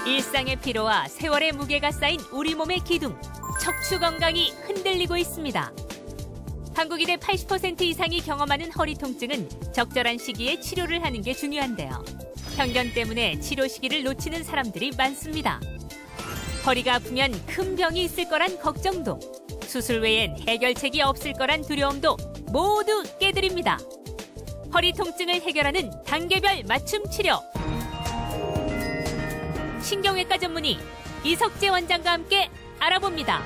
일상의 피로와 세월의 무게가 쌓인 우리 몸의 기둥, 척추 건강이 흔들리고 있습니다. 한국인의 80% 이상이 경험하는 허리 통증은 적절한 시기에 치료를 하는 게 중요한데요. 편견 때문에 치료 시기를 놓치는 사람들이 많습니다. 허리가 아프면 큰 병이 있을 거란 걱정도, 수술 외엔 해결책이 없을 거란 두려움도 모두 깨드립니다. 허리 통증을 해결하는 단계별 맞춤 치료. 신경외과 전문의 이석재 원장과 함께 알아봅니다.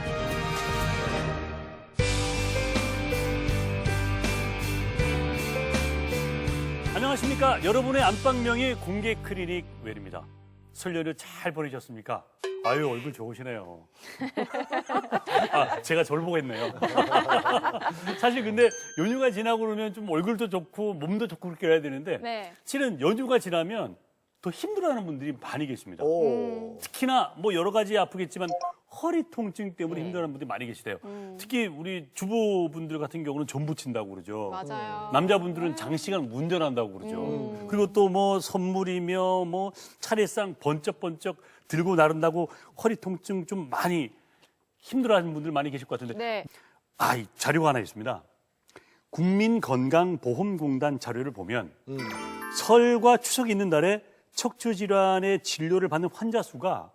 안녕하십니까. 여러분의 안방명의 공개 클리닉 웰입니다. 설 연휴 잘 보내셨습니까? 아유, 얼굴 좋으시네요. 아, 제가 저를 보고 했네요. 사실 근데 연휴가 지나고 그러면 좀 얼굴도 좋고 몸도 좋고 그렇게 해야 되는데 네. 실은 연휴가 지나면 더 힘들어하는 분들이 많이 계십니다. 오. 특히나 뭐 여러 가지 아프겠지만 허리 통증 때문에 힘들어하는 분들이 많이 계시대요. 특히 우리 주부분들 같은 경우는 전 부친다고 그러죠. 맞아요. 남자분들은 장시간 운전한다고 그러죠. 그리고 또 뭐 선물이며 뭐 차례상 번쩍번쩍 들고 나른다고 허리 통증 좀 많이 힘들어하는 분들 많이 계실 것 같은데 네. 이 자료가 하나 있습니다. 국민건강보험공단 자료를 보면 설과 추석이 있는 달에 척추 질환의 진료를 받는 환자 수가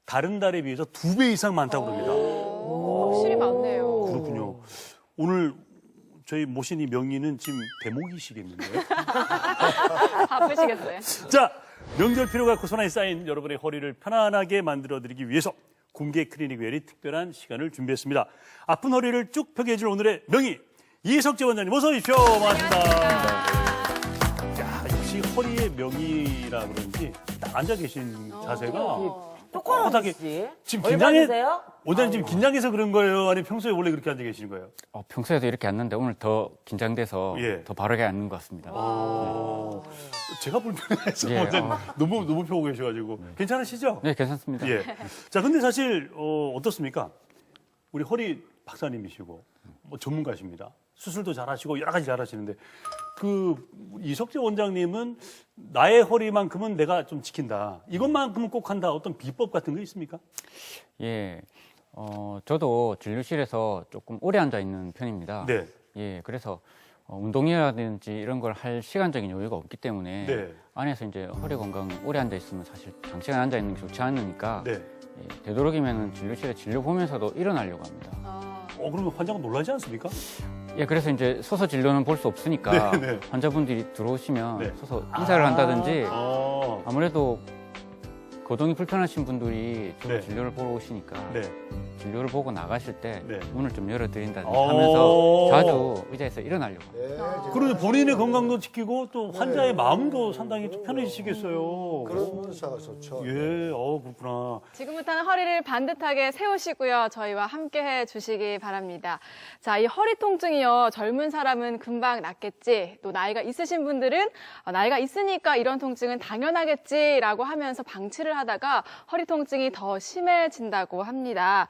다른 달에 비해서 2배 이상 많다고 합니다. 확실히 많네요. 그렇군요. 오늘 저희 모신 이 명의는 지금 대목이시겠는데요? 바쁘시겠어요. 자, 명절 피로가 고스란히 쌓인 여러분의 허리를 편안하게 만들어드리기 위해서 공개 클리닉 웰이 특별한 시간을 준비했습니다. 아픈 허리를 쭉 펴게해줄 오늘의 명의 이석재 원장님 어서 오십시오. 반갑습니다. 야, 역시 허리의 명의라 그런지 딱 앉아 계신 자세가 똑똑하게 지금 얼마 긴장해 드세요? 원장님 지금 긴장해서 그런 거예요? 아니면 평소에 원래 그렇게 앉아 계시는 거예요? 평소에도 이렇게 앉는데 오늘 더 긴장돼서 예. 더 바르게 앉는 것 같습니다. 제가 불편해서 예, 원장님 너무 펴고 계셔가지고 괜찮으시죠? 네, 괜찮습니다. 예. 자, 근데 사실 어떻습니까? 우리 허리 박사님이시고 뭐 전문가십니다. 수술도 잘하시고 여러 가지 잘하시는데 이석재 원장님은 나의 허리만큼은 내가 좀 지킨다. 이것만큼은 꼭 한다. 어떤 비법 같은 거 있습니까? 예, 저도 진료실에서 조금 오래 앉아 있는 편입니다. 네. 예, 그래서 운동이라든지 이런 걸 할 시간적인 여유가 없기 때문에 네. 안에서 이제 허리 건강 오래 앉아 있으면 사실 장시간 앉아 있는 게 좋지 않으니까 네. 예, 되도록이면 진료실에 진료 보면서도 일어나려고 합니다. 그러면 환자가 놀라지 않습니까? 예, 그래서 이제 서서 진료는 볼 수 없으니까 네, 네. 환자분들이 들어오시면 네. 서서 인사를 한다든지 어. 아무래도 거동이 불편하신 분들이 주로 네. 진료를 보러 오시니까 네. 진료를 보고 나가실 때 네. 문을 좀 열어드린다든지 어. 하면서 자주 의자에서 일어나려고 합니다. 그러면 본인의 건강도 지키고 또 환자의 마음도 상당히 좀 편해지시겠어요. 그런 문자가 좋죠. 예, 그렇구나. 지금부터는 허리를 반듯하게 세우시고요. 저희와 함께 해 주시기 바랍니다. 자, 이 허리 통증이요. 젊은 사람은 금방 낫겠지. 또 나이가 있으신 분들은 나이가 있으니까 이런 통증은 당연하겠지라고 하면서 방치를 하다가 허리 통증이 더 심해진다고 합니다.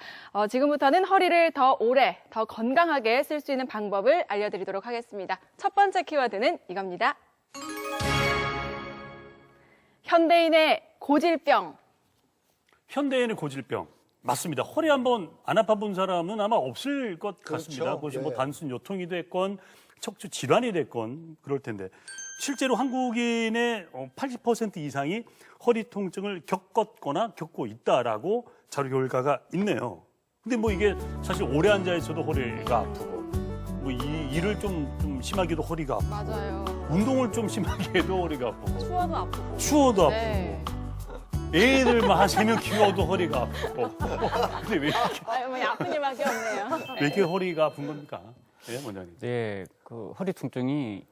지금부터는 허리를 더 오래, 더 건강하게 쓸 수 있는 방법을 알려드리도록 하겠습니다. 첫 번째 키워드는 이겁니다. 현대인의 고질병. 현대인의 고질병. 맞습니다. 허리 한번 안 아파본 사람은 아마 없을 것 같습니다. 그렇죠. 그것이 뭐 네. 단순 요통이 됐건 척추 질환이 됐건 그럴 텐데 실제로 한국인의 80% 이상이 허리 통증을 겪었거나 겪고 있다라고 자료 결과가 있네요. 근데 뭐 이게 사실 오래 앉아 있어도 허리가 아프고 뭐 일을 좀 심하게도 허리가 아프고 맞아요. 운동을 좀 심하게 해도 허리가 아프고 추워도 아프고. 추워도 아프고 네. 애들만 한 3명 키워도 허리가 아프고. 근데 왜 아픈 일밖에 없네요. 이렇게 허리가 아픈 겁니까? 예, 원장님. 네, 허리 통증이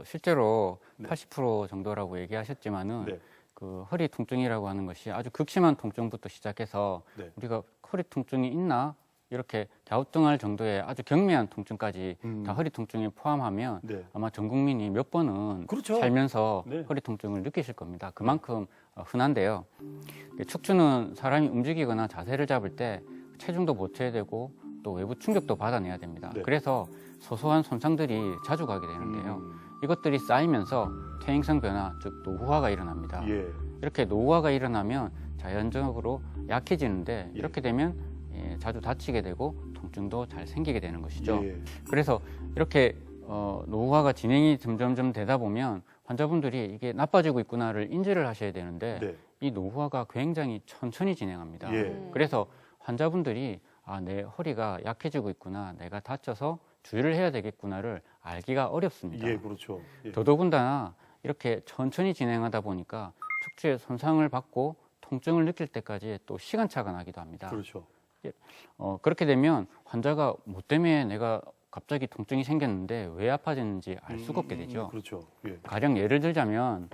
실제로 네. 80% 정도라고 얘기하셨지만은 네. 허리 통증이라고 하는 것이 아주 극심한 통증부터 시작해서 네. 우리가 허리 통증이 있나 이렇게 갸우뚱할 정도의 아주 경미한 통증까지 다 허리 통증에 포함하면 네. 아마 전 국민이 몇 번은 그렇죠. 살면서 네. 허리 통증을 느끼실 겁니다. 그만큼 흔한데요. 척추는 사람이 움직이거나 자세를 잡을 때 체중도 보태야 되고 또 외부 충격도 받아내야 됩니다. 네. 그래서 소소한 손상들이 자주 가게 되는데요. 이것들이 쌓이면서 퇴행성 변화, 즉 노후화가 일어납니다. 예. 이렇게 노후화가 일어나면 자연적으로 약해지는데 이렇게 되면 자주 다치게 되고 통증도 잘 생기게 되는 것이죠. 예. 그래서 이렇게 노후화가 진행이 점점점 되다 보면 환자분들이 이게 나빠지고 있구나를 인지를 하셔야 되는데 네. 이 노후화가 굉장히 천천히 진행합니다. 예. 그래서 환자분들이 내 허리가 약해지고 있구나, 내가 다쳐서 주의를 해야 되겠구나를 알기가 어렵습니다. 예, 그렇죠. 예. 더더군다나 이렇게 천천히 진행하다 보니까 척추에 손상을 받고 통증을 느낄 때까지 또 시간차가 나기도 합니다. 그렇죠. 그렇게 되면 환자가 뭐 때문에 내가 갑자기 통증이 생겼는데 왜 아파졌는지 알 수가 없게 되죠. 그렇죠. 예. 가령 예를 들자면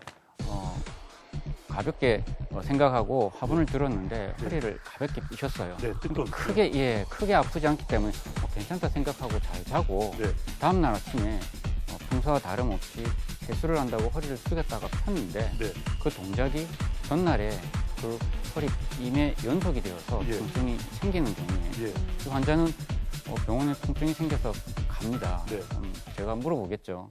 가볍게 생각하고 화분을 들었는데 허리를 가볍게 삐셨어요. 네, 뜬돈. 크게 아프지 않기 때문에 괜찮다 생각하고 잘 자고 네. 다음 날 아침에 평소와 다름없이 세수를 한다고 허리를 숙였다가 폈는데 네. 그 동작이 전날에 그 허리 빔에 연속이 되어서 예. 통증이 생기는 경우에 예. 그 환자는 병원에 통증이 생겨서 갑니다. 네. 제가 물어보겠죠.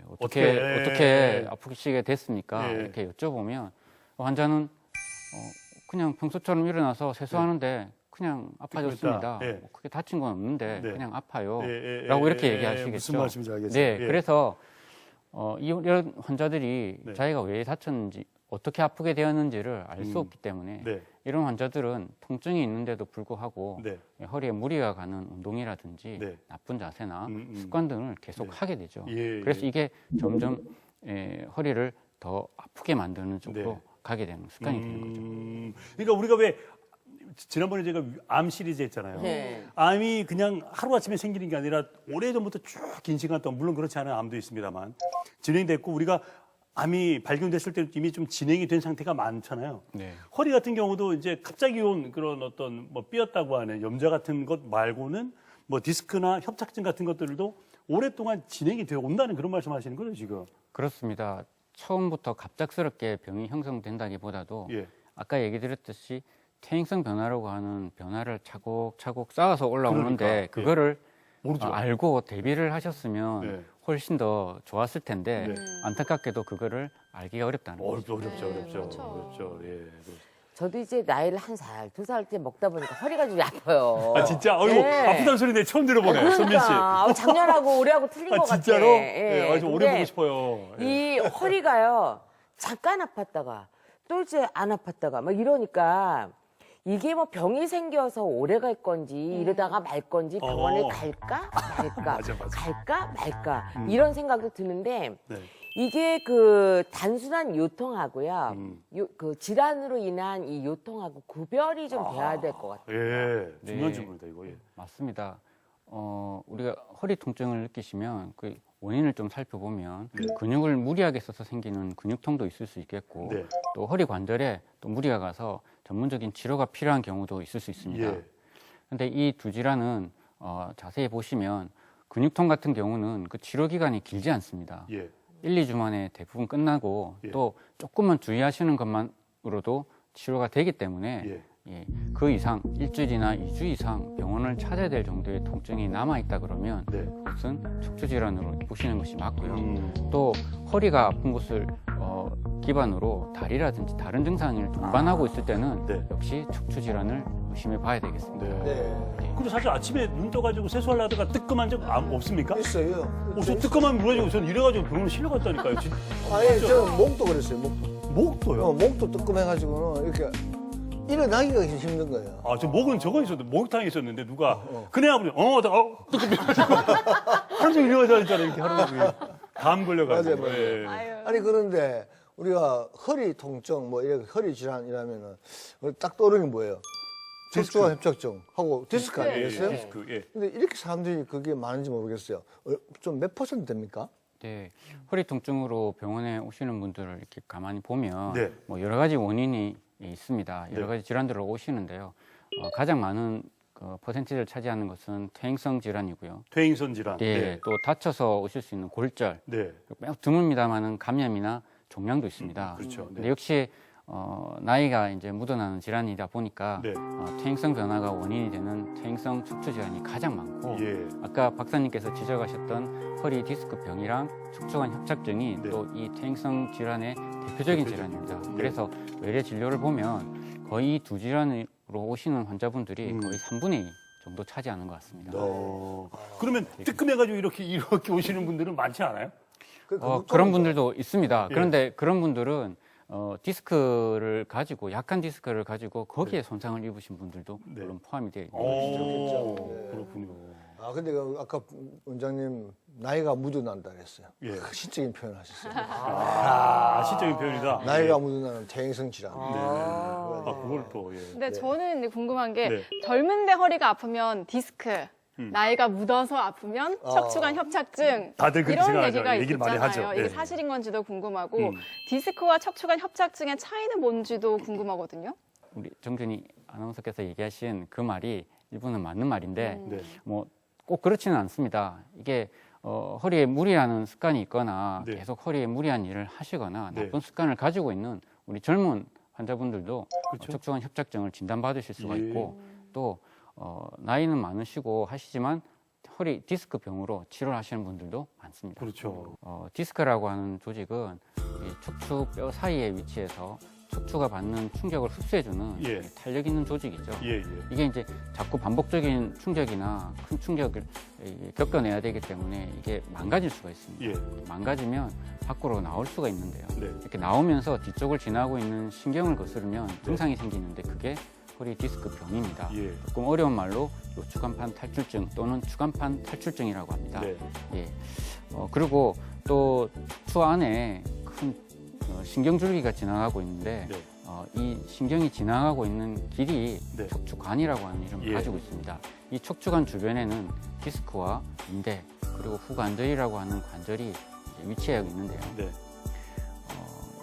어떻게 어떻게 아프시게 됐습니까? 네. 이렇게 여쭤보면 환자는 그냥 평소처럼 일어나서 세수하는데 그냥 아파졌습니다. 예. 뭐 크게 다친 건 없는데 네. 그냥 아파요. 예, 라고 이렇게 예, 얘기하시겠죠. 무슨 말씀인지 알겠어요. 네, 예. 그래서 이런 환자들이 네. 자기가 왜 다쳤는지 어떻게 아프게 되었는지를 알 수 없기 때문에 네. 이런 환자들은 통증이 있는데도 불구하고 네. 허리에 무리가 가는 운동이라든지 네. 나쁜 자세나 음. 습관 등을 계속 네. 하게 되죠. 예, 그래서 예. 이게 점점 허리를 더 아프게 만드는 쪽으로 네. 가게 되는 습관이 되는 거죠. 그러니까 우리가 왜 지난번에 제가 암 시리즈 했잖아요. 네. 암이 그냥 하루아침에 생기는 게 아니라 오래전부터 쭉 긴 시간 동안, 물론 그렇지 않은 암도 있습니다만 진행됐고, 우리가 암이 발견됐을 때 이미 좀 진행이 된 상태가 많잖아요. 네. 허리 같은 경우도 이제 갑자기 온 그런 어떤 뭐 삐었다고 하는 염좌 같은 것 말고는 뭐 디스크나 협착증 같은 것들도 오랫동안 진행이 되어 온다는 그런 말씀하시는 거죠, 지금? 그렇습니다. 처음부터 갑작스럽게 병이 형성된다기보다도 예. 아까 얘기 드렸듯이 퇴행성 변화라고 하는 변화를 차곡차곡 쌓아서 올라오는데 그러니까, 그거를 모르죠. 알고 대비를 하셨으면 네. 훨씬 더 좋았을 텐데 네. 안타깝게도 그거를 알기가 어렵다는 거죠. 어렵죠. 그렇죠. 어렵죠. 예. 저도 이제 나이를 1살, 2살 때 먹다 보니까 허리가 좀 아파요. 아, 진짜? 어이구, 네. 아프다는 소리 내 처음 들어보네, 선민 씨. 작년하고 올해하고 틀린 아, 것 진짜로? 같아. 예, 아주 오래 근데 보고 싶어요. 예. 이 허리가요, 잠깐 아팠다가 또 이제 안 아팠다가 막 이러니까 이게 뭐 병이 생겨서 오래 갈 건지 이러다가 말 건지 병원에 갈까 말까 맞아. 갈까 말까 이런 생각도 드는데 네. 이게 그 단순한 요통하고요, 음. 그 질환으로 인한 이 요통하고 구별이 좀 돼야 될 것 같아요. 예, 중요한 네. 질문이다, 이거. 예. 맞습니다. 우리가 허리 통증을 느끼시면 그 원인을 좀 살펴보면 네. 근육을 무리하게 써서 생기는 근육통도 있을 수 있겠고 네. 또 허리 관절에 또 무리가 가서 전문적인 치료가 필요한 경우도 있을 수 있습니다. 예. 근데 이 두 질환은 자세히 보시면 근육통 같은 경우는 그 치료 기간이 길지 않습니다. 예. 1, 2주 만에 대부분 끝나고 예. 또 조금만 주의하시는 것만으로도 치료가 되기 때문에 예. 그 이상 일주일이나 2주 이상 병원을 찾아야 될 정도의 통증이 남아있다 그러면 네. 그것은 척추 질환으로 보시는 것이 맞고요. 음. 또 허리가 아픈 곳을 기반으로 다리라든지 다른 증상을 동반하고 있을 때는 네. 역시 척추 질환을 의심해 봐야 되겠습니다. 네. 근데 사실 아침에 눈 떠가지고 세수하려다가 뜨끔한 적 없습니까? 있어요. 저 뜨끔한 물어가지고 전 이래가지고 병원에 실려갔다니까요. 아니, 저 목도 그랬어요. 목도. 목도요? 목도 뜨끔해가지고는 이렇게 일어나기가 힘든 거예요. 아, 저 목은 저거 있었는데, 목욕탕에 있었는데, 누가, 그네 아버지, 뜨끔해가지고. 하루 종일 일어나자니까 이렇게 하루 종일. 감 걸려가지고. 맞아요. 예. 아니, 그런데 우리가 허리 통증, 뭐 이렇게 허리 질환이라면은 딱 떠오르는 게 뭐예요? 척추관 협착증 하고 디스크 아니겠어요? 디스크, 예. 근데 이렇게 사람들이 그게 많은지 모르겠어요. 좀 몇 퍼센트 됩니까? 네, 허리 통증으로 병원에 오시는 분들을 이렇게 가만히 보면 네. 뭐 여러 가지 원인이 있습니다. 네. 여러 가지 질환들로 오시는데요. 가장 많은 그 퍼센티지를 차지하는 것은 퇴행성 질환이고요. 퇴행성 질환. 네, 또 다쳐서 오실 수 있는 골절, 네. 매우 드뭅니다만은 감염이나 종양도 있습니다. 그렇죠. 네. 근데 역시 나이가 이제 묻어나는 질환이다 보니까 네. 퇴행성 변화가 원인이 되는 퇴행성 척추 질환이 가장 많고 예. 아까 박사님께서 지적하셨던 허리 디스크 병이랑 척추관 협착증이 네. 또 이 퇴행성 질환의 대표적인 대표적인 질환입니다. 네. 그래서 외래 진료를 보면 거의 이 두 질환으로 오시는 환자분들이 거의 3분의 2 정도 차지하는 것 같습니다. 그러면 뜨끔해가지고 이렇게 오시는 분들은 많지 않아요? 그런 분들도 있습니다. 그런데 그런 분들은 디스크를 가지고 약한 디스크를 가지고 거기에 손상을 입으신 분들도 물론 포함이 되어 있는 것이죠. 그렇군요. 근데 아까 원장님 나이가 묻어난다 그랬어요. 예. 시적인 표현을 하셨어요. 시적인 표현이다. 나이가 묻어나는 대행성 질환. 그걸 또. 예. 근데 저는 궁금한 게 네. 젊은데 허리가 아프면 디스크, 나이가 묻어서 아프면 척추관 협착증 다들 그렇게 이런 생각하죠. 얘기가 얘기를 많이 있잖아요. 하죠. 이게 예. 사실인 건지도 궁금하고 디스크와 척추관 협착증의 차이는 뭔지도 궁금하거든요. 우리 정준희 아나운서께서 얘기하신 그 말이 일부는 맞는 말인데 네. 뭐 꼭 그렇지는 않습니다. 이게 허리에 무리하는 습관이 있거나 네. 계속 허리에 무리한 일을 하시거나 네. 나쁜 습관을 가지고 있는 우리 젊은 환자분들도 그렇죠. 척추관 협착증을 진단받으실 수가 예. 있고 또 나이는 많으시고 하시지만 허리 디스크 병으로 치료를 하시는 분들도 많습니다. 그렇죠. 디스크라고 하는 조직은 이 척추뼈 사이에 위치해서 척추가 받는 충격을 흡수해주는 예. 탄력 있는 조직이죠. 예. 이게 이제 자꾸 반복적인 충격이나 큰 충격을 겪어내야 되기 때문에 이게 망가질 수가 있습니다. 예. 망가지면 밖으로 나올 수가 있는데요. 네. 이렇게 나오면서 뒤쪽을 지나고 있는 신경을 거스르면 증상이 생기는데 그게 허리 디스크 병입니다. 예. 조금 어려운 말로 요추간판 탈출증 또는 추간판 탈출증이라고 합니다. 네. 예. 그리고 또 척추 안에 큰 신경줄기가 지나가고 있는데 네. 이 신경이 지나가고 있는 길이 네. 척추관이라고 하는 이름을 예. 가지고 있습니다. 이 척추관 주변에는 디스크와 인대 그리고 후관절이라고 하는 관절이 이제 위치하고 있는데요. 네.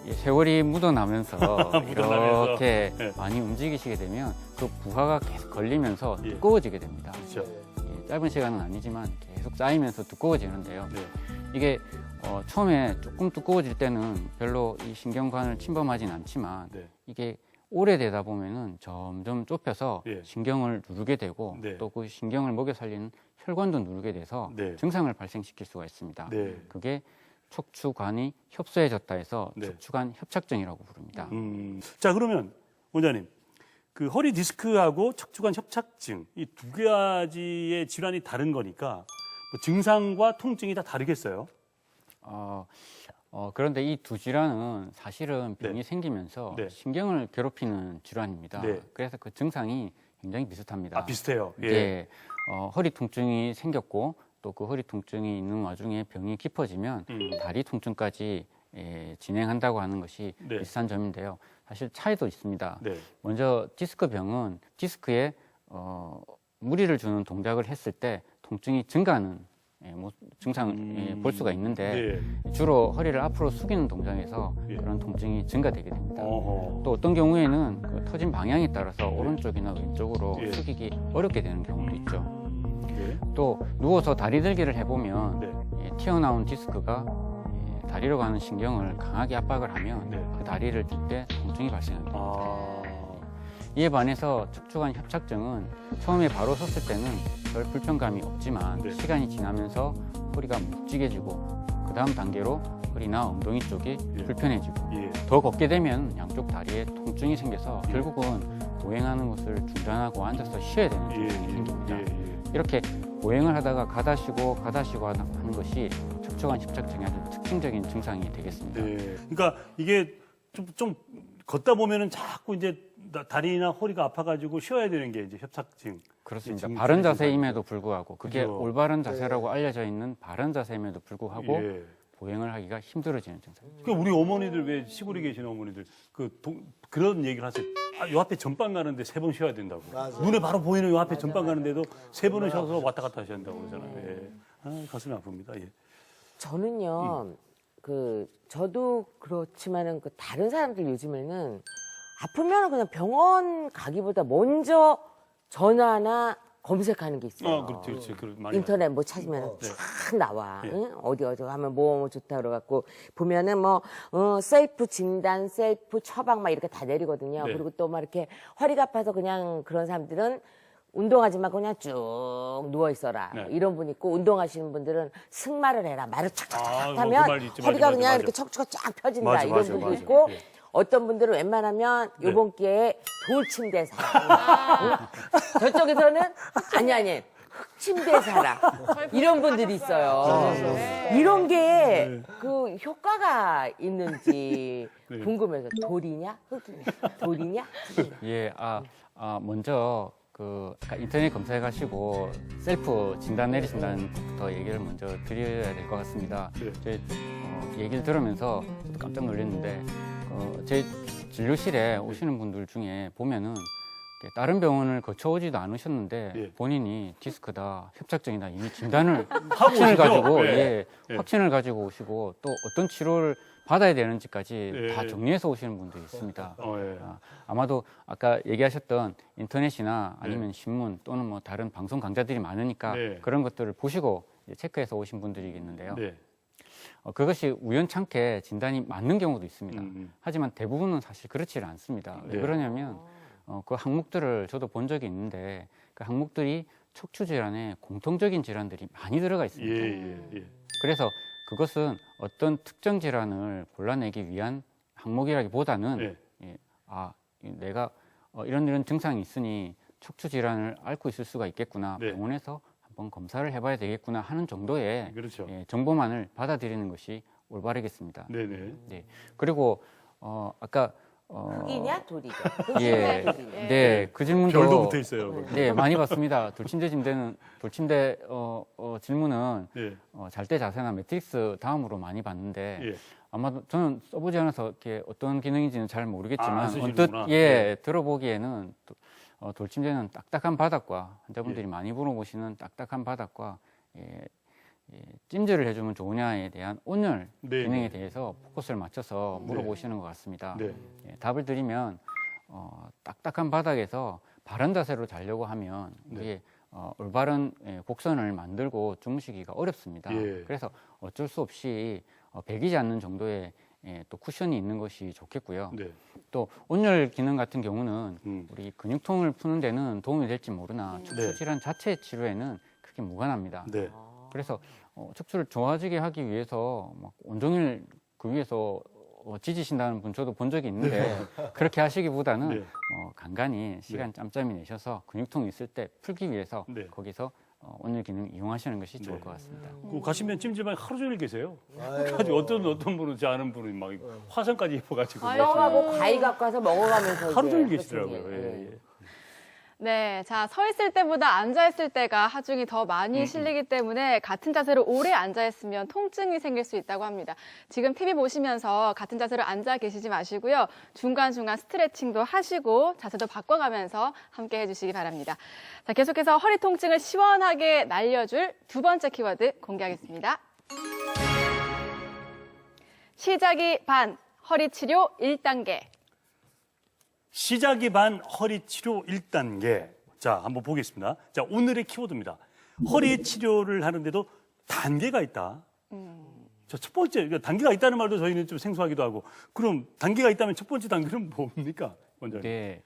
이 세월이 묻어나면서 묻어나면서. 이렇게 네. 많이 움직이시게 되면 그 부하가 계속 걸리면서 예. 두꺼워지게 됩니다. 그렇죠. 짧은 시간은 아니지만 계속 쌓이면서 두꺼워지는데요. 네. 이게 처음에 조금 두꺼워질 때는 별로 이 신경관을 침범하진 않지만 네. 이게 오래되다 보면은 점점 좁혀서 예. 신경을 누르게 되고 네. 또 그 신경을 먹여 살리는 혈관도 누르게 돼서 네. 증상을 발생시킬 수가 있습니다. 네. 그게 척추관이 협소해졌다 해서 네. 척추관 협착증이라고 부릅니다. 자, 그러면 원장님, 그 허리 디스크하고 척추관 협착증 이 두 가지의 질환이 다른 거니까 뭐 증상과 통증이 다 다르겠어요? 그런데 이 두 질환은 사실은 병이 네. 생기면서 네. 신경을 괴롭히는 질환입니다. 네. 그래서 그 증상이 굉장히 비슷합니다. 비슷해요. 예. 예, 허리 통증이 생겼고 또 그 허리 통증이 있는 와중에 병이 깊어지면 다리 통증까지 진행한다고 하는 것이 네. 비슷한 점인데요. 사실 차이도 있습니다. 네. 먼저 디스크 병은 디스크에 무리를 주는 동작을 했을 때 통증이 증가하는 증상을 볼 수가 있는데 네. 주로 허리를 앞으로 숙이는 동작에서 예. 그런 통증이 증가되게 됩니다. 어허. 또 어떤 경우에는 그 터진 방향에 따라서 오른쪽이나 왼쪽으로 예. 숙이기 어렵게 되는 경우도 있죠. 예. 또 누워서 다리 들기를 해보면 네. 튀어나온 디스크가 다리로 가는 신경을 강하게 압박을 하면 네. 그 다리를 들 때 통증이 발생합니다. 아. 이에 반해서 척추관 협착증은 처음에 바로 섰을 때는 별 불편감이 없지만 네. 시간이 지나면서 허리가 묵직해지고 그 다음 단계로 허리나 엉덩이 쪽이 예. 불편해지고 예. 더 걷게 되면 양쪽 다리에 통증이 생겨서 결국은 보행하는 것을 중단하고 앉아서 쉬어야 되는 예. 증상이 생깁니다. 예. 이렇게 보행을 하다가 가다 쉬고 하는 것이 척추관 협착증의 아주 특징적인 증상이 되겠습니다. 네. 그러니까 이게 좀 걷다 보면은 자꾸 이제 다리나 허리가 아파가지고 쉬어야 되는 게 이제 협착증. 그렇습니다. 지금 바른 증상이 자세임에도 불구하고 그게 그죠. 올바른 자세라고 알려져 있는 바른 자세임에도 불구하고 예. 보행을 하기가 힘들어지는 증상입니다. 그러니까 우리 어머니들 왜 시골에 계시는 어머니들 그런 얘기를 하세요. 요 앞에 전방 가는데 3번 쉬어야 된다고. 맞아요. 눈에 바로 보이는 요 앞에 전방 가는데도 3번을 쉬어서 왔다 갔다 하셔야 된다고 그러잖아요. 예. 가슴이 아픕니다. 예. 저는요, 저도 그렇지만은 다른 사람들 요즘에는 아프면 그냥 병원 가기보다 먼저 전화나 검색하는 게 있어요. 그렇지. 많이 인터넷 뭐 찾으면 네. 쫙 나와. 네. 응? 어디 하면 뭐 좋다 그래갖고 보면은 셀프 진단, 셀프 처방 막 이렇게 다 내리거든요. 네. 그리고 또 막 이렇게 허리가 아파서 그냥 그런 사람들은 운동하지 말고 그냥 쭉 누워 있어라. 네. 이런 분 있고 운동하시는 분들은 승마를 해라. 말을 착착착 아, 하면 그 말 있지, 허리가 맞아, 그냥 맞아. 이렇게 척추가 쫙 펴진다. 맞아, 이런 맞아, 분도 맞아. 있고 예. 어떤 분들은 웬만하면 네. 요번 기회에 돌침대 사라. 저쪽에서는 아니 흙침대 사라. 이런 분들이 있어요. 네. 이런 게 그 효과가 있는지 네. 궁금해서 돌이냐 흙이냐 돌이냐 흙이냐. 예, 먼저 아까 인터넷 검사해 가시고 셀프 진단 내리신다는 것부터 얘기를 먼저 드려야 될 것 같습니다. 네. 제 얘기를 들으면서 저도 깜짝 놀랐는데 제 진료실에 오시는 분들 중에 보면은 이렇게 다른 병원을 거쳐오지도 않으셨는데 예. 본인이 디스크다, 협착증이다 이미 진단을 하고 확신을 오시죠? 가지고 예. 예. 확신을 가지고 오시고 또 어떤 치료를 받아야 되는지까지 예. 다 정리해서 오시는 분도 있습니다. 예. 아마도 아까 얘기하셨던 인터넷이나 아니면 신문 또는 뭐 다른 방송 강좌들이 많으니까 네. 그런 것들을 보시고 이제 체크해서 오신 분들이겠는데요. 네. 그것이 우연찮게 진단이 맞는 경우도 있습니다. 음. 하지만 대부분은 사실 그렇지는 않습니다. 네. 왜 그러냐면 그 항목들을 저도 본 적이 있는데 그 항목들이 척추 질환에 공통적인 질환들이 많이 들어가 예, 있습니다. 예, 예. 그래서 그것은 어떤 특정 질환을 골라내기 위한 항목이라기보다는 네. 내가 이런 증상이 있으니 척추 질환을 앓고 있을 수가 있겠구나. 네. 병원에서 한번 검사를 해봐야 되겠구나 하는 정도의 그렇죠. 정보만을 받아들이는 것이 올바르겠습니다. 네네. 네. 그리고 아까 흙이냐 돌이냐. 예, 흙이냐 돌이냐. 네, 그 질문도 별도 붙어 있어요. 네, 많이 받습니다. 돌침대 질문은 예. 잘 때 자세나 매트릭스 다음으로 많이 받는데 예. 아마도 저는 써보지 않아서 이렇게 어떤 기능인지는 잘 모르겠지만 안 쓰시는구나. 언뜻 예. 들어보기에는 돌침대는 딱딱한 바닥과 환자분들이 많이 물어보시는 딱딱한 바닥과 찜질을 해주면 좋으냐에 대한 온열 네, 기능에 네. 대해서 포커스를 맞춰서 물어보시는 것 같습니다. 네. 답을 드리면 딱딱한 바닥에서 바른 자세로 자려고 하면 네. 이게 올바른 곡선을 만들고 주무시기가 어렵습니다. 예. 그래서 어쩔 수 없이 배기지 않는 정도의 또 쿠션이 있는 것이 좋겠고요. 네. 또 온열 기능 같은 경우는 음. 우리 근육통을 푸는 데는 도움이 될지 모르나 척추 네. 질환 자체 치료에는 크게 무관합니다. 네. 그래서 척추를 좋아지게 하기 위해서 막 온종일 그 위에서 지지신다는 분 저도 본 적이 있는데 그렇게 하시기보다는 네. 간간히 시간 짬짬이 내셔서 근육통이 있을 때 풀기 위해서 네. 거기서 온열 기능 이용하시는 것이 좋을 네. 것 같습니다. 그 가시면 찜질방에 하루 종일 계세요. 아이고. 아주 어떤 분은 제 아는 분은 막 화상까지 입어가지고 아이고. 떡하고 과일 갖고 와서 먹어가면서 하루 이제 종일 그렇게 계시더라고요. 이제, 예, 예. 네, 자, 서 있을 때보다 앉아 있을 때가 하중이 더 많이 실리기 때문에 같은 자세로 오래 앉아 있으면 통증이 생길 수 있다고 합니다. 지금 TV 보시면서 같은 자세로 앉아 계시지 마시고요. 중간중간 스트레칭도 하시고 자세도 바꿔가면서 함께 해주시기 바랍니다. 자, 계속해서 허리 통증을 시원하게 날려줄 두 번째 키워드 공개하겠습니다. 시작이 반, 허리 치료 1단계. 시작이 반 허리 치료 1단계. 자, 한번 보겠습니다. 자, 오늘의 키워드입니다. 허리 치료를 하는데도 단계가 있다. 자, 첫 번째, 그러니까 단계가 있다는 말도 저희는 좀 생소하기도 하고, 그럼 단계가 있다면 첫 번째 단계는 뭡니까? 원장님. 네,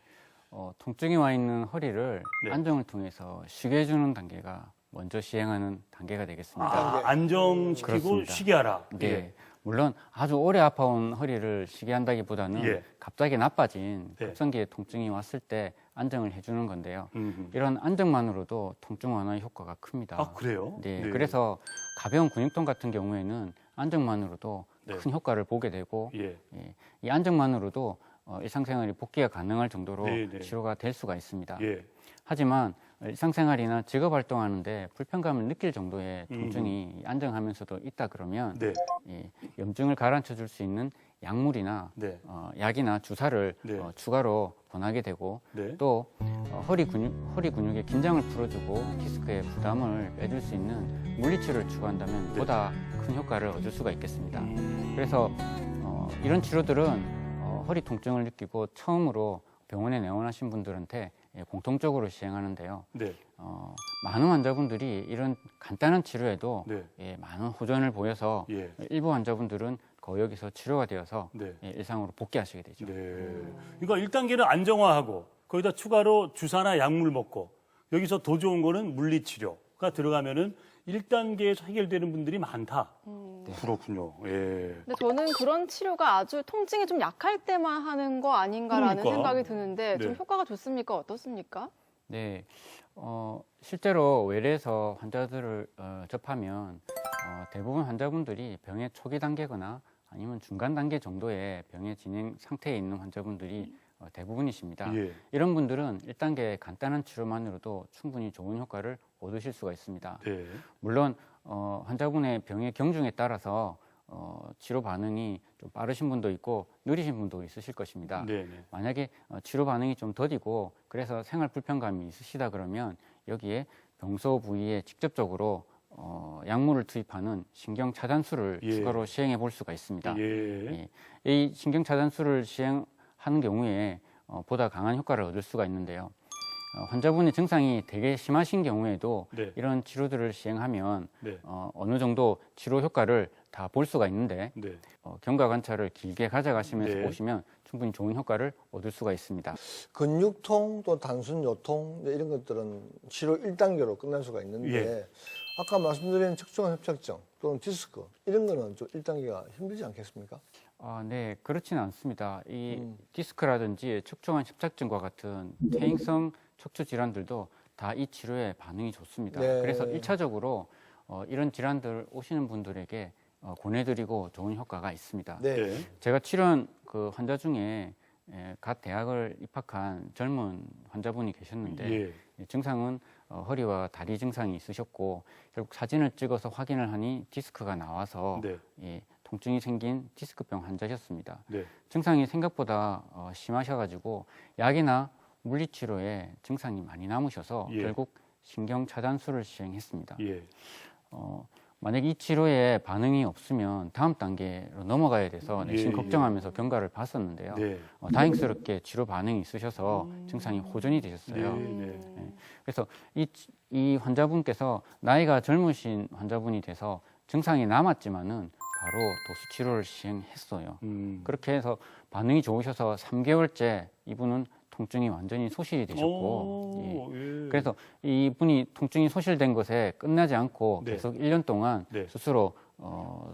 통증이 와 있는 허리를 네. 안정을 통해서 쉬게 해주는 단계가 먼저 시행하는 단계가 되겠습니다. 안정시키고 그렇습니다. 쉬게 하라. 네. 예. 물론 아주 오래 아파온 허리를 쉬게 한다기보다는 예. 갑자기 나빠진 네. 급성기의 통증이 왔을 때 안정을 해주는 건데요. 음흠. 이런 안정만으로도 통증 완화의 효과가 큽니다. 아, 그래요? 네, 네. 그래서 가벼운 근육통 같은 경우에는 안정만으로도 네. 큰 효과를 보게 되고 예. 이 안정만으로도 일상생활이 복귀가 가능할 정도로 네, 네. 치료가 될 수가 있습니다. 예. 하지만 일상생활이나 직업 활동하는데 불편감을 느낄 정도의 통증이 안정하면서도 있다 그러면 네. 염증을 가라앉혀 줄 수 있는 약물이나 네. 약이나 주사를 네. 추가로 권하게 되고 네. 또 허리 근육의 긴장을 풀어주고 디스크의 부담을 빼줄 수 있는 물리치료를 추구한다면 네. 보다 큰 효과를 얻을 수가 있겠습니다. 음. 그래서 이런 치료들은 허리 통증을 느끼고 처음으로 병원에 내원하신 분들한테 공통적으로 시행하는데요. 네. 많은 환자분들이 이런 간단한 치료에도 네. 많은 호전을 보여서 예. 일부 환자분들은 거의 여기서 치료가 되어서 네. 일상으로 복귀하시게 되죠. 네. 그러니까 1단계는 안정화하고 거기다 추가로 주사나 약물 먹고 여기서 더 좋은 거는 물리치료가 들어가면은 1단계에서 해결되는 분들이 많다. 그렇군요. 예. 근데 저는 그런 치료가 아주 통증이 좀 약할 때만 하는 거 아닌가라는 그러니까. 생각이 드는데 좀 네. 효과가 좋습니까? 어떻습니까? 네, 실제로 외래에서 환자들을 접하면 대부분 환자분들이 병의 초기 단계거나 아니면 중간 단계 정도의 병의 진행 상태에 있는 환자분들이 대부분이십니다. 예. 이런 분들은 1단계 간단한 치료만으로도 충분히 좋은 효과를 얻으실 수가 있습니다. 네. 물론 환자분의 병의 경중에 따라서 치료 반응이 좀 빠르신 분도 있고 느리신 분도 있으실 것입니다. 네. 네. 만약에 치료 반응이 좀 더디고 그래서 생활 불편감이 있으시다 그러면 여기에 병소 부위에 직접적으로 약물을 투입하는 신경 차단술을 예. 추가로 시행해 볼 수가 있습니다. 예. 이 신경 차단술을 시행하는 경우에 보다 강한 효과를 얻을 수가 있는데요. 환자분의 증상이 되게 심하신 경우에도 네. 이런 치료들을 시행하면 네. 어느 정도 치료 효과를 다 볼 수가 있는데 네. 경과 관찰을 길게 가져가시면서 네. 보시면 충분히 좋은 효과를 얻을 수가 있습니다. 근육통 또 단순 요통 이런 것들은 치료 1단계로 끝날 수가 있는데 예. 아까 말씀드린 척추관 협착증 또는 디스크 이런 거는 좀 1단계가 힘들지 않겠습니까? 네, 그렇지는 않습니다. 이 디스크라든지 척추관 협착증과 같은 퇴행성 척추 질환들도 다 이 치료에 반응이 좋습니다. 네. 그래서 1차적으로 이런 질환들 오시는 분들에게 권해드리고 좋은 효과가 있습니다. 네. 네. 제가 치료한 그 환자 중에 갓 대학을 입학한 젊은 환자분이 계셨는데 예. 이 증상은 허리와 다리 증상이 있으셨고 결국 사진을 찍어서 확인을 하니 디스크가 나와서 네. 통증이 생긴 디스크병 환자셨습니다. 네. 증상이 생각보다 심하셔가지고 약이나 물리치료에 증상이 많이 남으셔서 예. 결국 신경 차단술을 시행했습니다. 예. 만약 이 치료에 반응이 없으면 다음 단계로 넘어가야 돼서 내심 예, 걱정하면서 경과를 봤었는데요. 네. 다행스럽게 치료 반응이 있으셔서 증상이 호전이 네. 되셨어요. 네. 그래서 이 환자분께서 나이가 젊으신 환자분이 돼서 증상이 남았지만은 바로 도수 치료를 시행했어요. 그렇게 해서 반응이 좋으셔서 3개월째 이분은 통증이 완전히 소실이 되셨고, 예. 그래서 이분이 통증이 소실된 것에 끝나지 않고 네. 계속 1년 동안 네. 스스로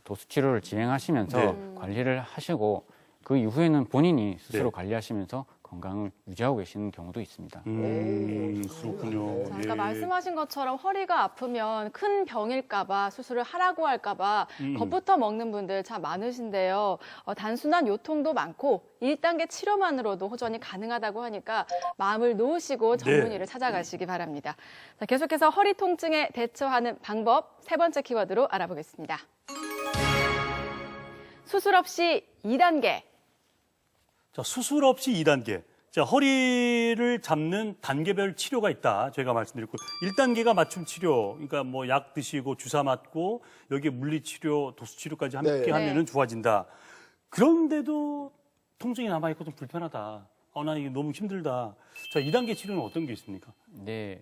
도수 치료를 진행하시면서 네. 관리를 하시고 그 이후에는 본인이 스스로 네. 관리하시면서 건강을 유지하고 계시는 경우도 있습니다. 그렇군요. 자, 예. 아까 말씀하신 것처럼 허리가 아프면 큰 병일까봐 수술을 하라고 할까봐 겁부터 먹는 분들 참 많으신데요. 단순한 요통도 많고 1단계 치료만으로도 호전이 가능하다고 하니까 마음을 놓으시고 전문의를 찾아가시기 바랍니다. 자, 계속해서 허리 통증에 대처하는 방법 3번째 키워드로 알아보겠습니다. 수술 없이 2단계. 자, 수술 없이 2단계. 자, 허리를 잡는 단계별 치료가 있다. 제가 말씀드렸고, 1단계가 맞춤 치료. 그러니까 뭐 약 드시고 주사 맞고 여기에 물리치료, 도수치료까지 함께 네. 하면은 좋아진다. 그런데도 통증이 남아있고 좀 불편하다. 나 이게 너무 힘들다. 자, 2단계 치료는 어떤 게 있습니까? 네.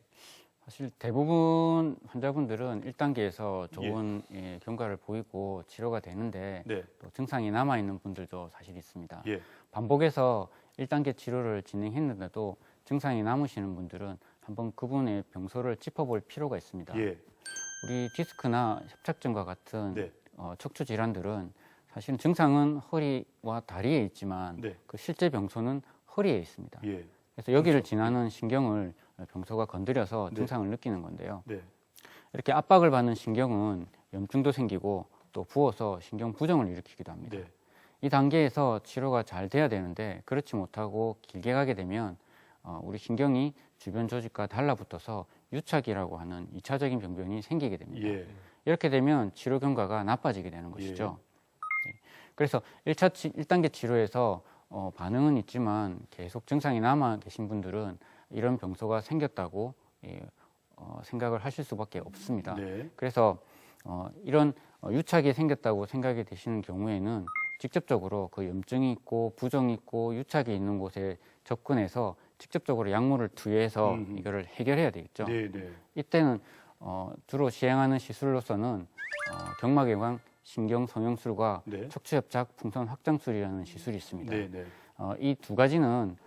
사실 대부분 환자분들은 1단계에서 좋은 경과를 보이고 치료가 되는데 네. 또 증상이 남아있는 분들도 사실 있습니다. 예. 반복해서 1단계 치료를 진행했는데도 증상이 남으시는 분들은 한번 그분의 병소를 짚어볼 필요가 있습니다. 예. 우리 디스크나 협착증과 같은 네. 척추 질환들은 사실은 증상은 허리와 다리에 있지만 네. 그 실제 병소는 허리에 있습니다. 예. 그래서 여기를 지나는 신경을 병소가 건드려서 네. 증상을 느끼는 건데요. 네. 이렇게 압박을 받는 신경은 염증도 생기고 또 부어서 신경 부정을 일으키기도 합니다. 네. 이 단계에서 치료가 잘 돼야 되는데 그렇지 못하고 길게 가게 되면 우리 신경이 주변 조직과 달라붙어서 유착이라고 하는 2차적인 병변이 생기게 됩니다. 예. 이렇게 되면 치료 경과가 나빠지게 되는 것이죠. 그래서 1단계 치료에서 반응은 있지만 계속 증상이 남아 계신 분들은 이런 병소가 생겼다고 생각을 하실 수밖에 없습니다. 네. 그래서 이런 유착이 생겼다고 생각이 되시는 경우에는 직접적으로 그 염증이 있고 부정이 있고 유착이 있는 곳에 접근해서 직접적으로 약물을 투여해서 이거를 해결해야 되겠죠. 네. 네. 이때는 주로 시행하는 시술로서는 경막외곽 신경성형술과 네. 척추협착 풍선 확장술이라는 시술이 있습니다. 네. 네. 이 두 가지는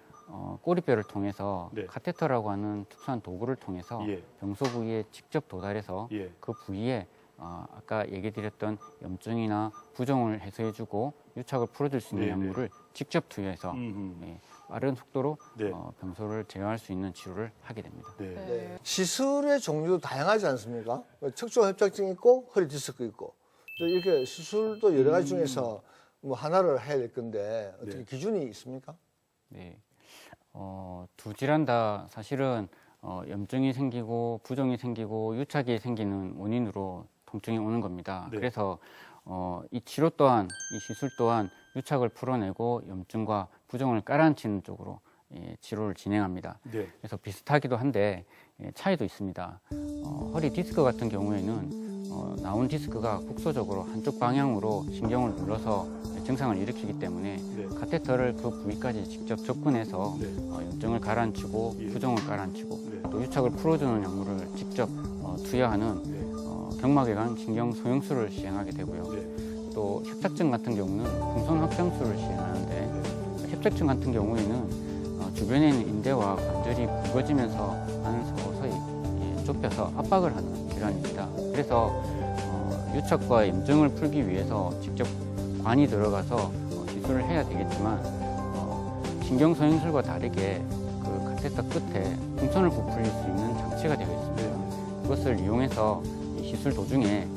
꼬리뼈를 통해서 네. 카테터라고 하는 특수한 도구를 통해서 예. 병소 부위에 직접 도달해서 예. 그 부위에 아까 얘기 드렸던 염증이나 부종을 해소해주고 유착을 풀어줄 수 있는 네, 약물을 직접 투여해서 예, 빠른 속도로 네. 병소를 제어할 수 있는 치료를 하게 됩니다. 네. 네. 시술의 종류도 다양하지 않습니까? 척추 협착증 있고 허리 디스크 있고 또 이렇게 시술도 여러 가지 중에서 뭐 하나를 해야 될 건데 어떻게 네. 기준이 있습니까? 네. 두 질환 다 사실은 염증이 생기고 부종이 생기고 유착이 생기는 원인으로 통증이 오는 겁니다. 네. 그래서 이 치료 또한 이 시술 또한 유착을 풀어내고 염증과 부종을 깔아앉히는 쪽으로 치료를 진행합니다. 네. 그래서 비슷하기도 한데 차이도 있습니다. 허리 디스크 같은 경우에는 나온 디스크가 국소적으로 한쪽 방향으로 신경을 눌러서 증상을 일으키기 때문에 네. 카테터를 그 부위까지 직접 접근해서 네. 염증을 가라앉히고 예. 부종을 가라앉히고 네. 또 유착을 풀어주는 약물을 직접 투여하는 네. 경막외관 신경 소형술을 시행하게 되고요. 네. 또 협착증 같은 경우는 풍선 확장술을 시행하는데 협착증 같은 경우에는 주변에 있는 인대와 관절이 굵어지면서 안은 서서히 좁혀서 압박을 하는 질환입니다. 그래서 유착과 염증을 풀기 위해서 직접 관이 들어가서 시술을 해야 되겠지만 신경소형술과 다르게 그 카테터 끝에 풍선을 부풀릴 수 있는 장치가 되어 있습니다. 그것을 이용해서 이 시술 도중에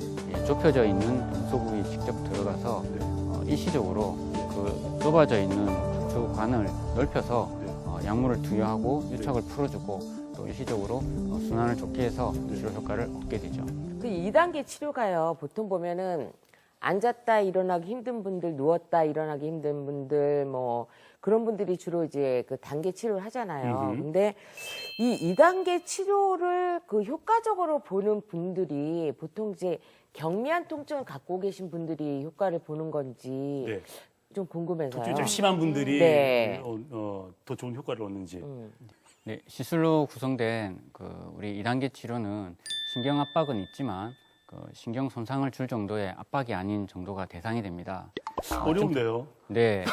좁혀져 있는 병소 부위에 직접 들어가서 일시적으로 그 좁아져 있는 척추관을 넓혀서 약물을 투여하고 유착을 풀어주고 또 일시적으로 순환을 좋게 해서 치료 효과를 얻게 되죠. 그 2단계 치료가요. 보통 보면은 앉았다 일어나기 힘든 분들, 누웠다 일어나기 힘든 분들, 뭐 그런 분들이 주로 이제 그 단계 치료를 하잖아요. 근데 이 2단계 치료를 그 효과적으로 보는 분들이 보통 이제 경미한 통증을 갖고 계신 분들이 효과를 보는 건지 네. 좀 궁금해서요. 통증이 좀 심한 분들이 네. 더 좋은 효과를 얻는지. 네, 시술로 구성된 그 우리 2단계 치료는 신경 압박은 있지만 그 신경 손상을 줄 정도의 압박이 아닌 정도가 대상이 됩니다. 어려운데요. 네,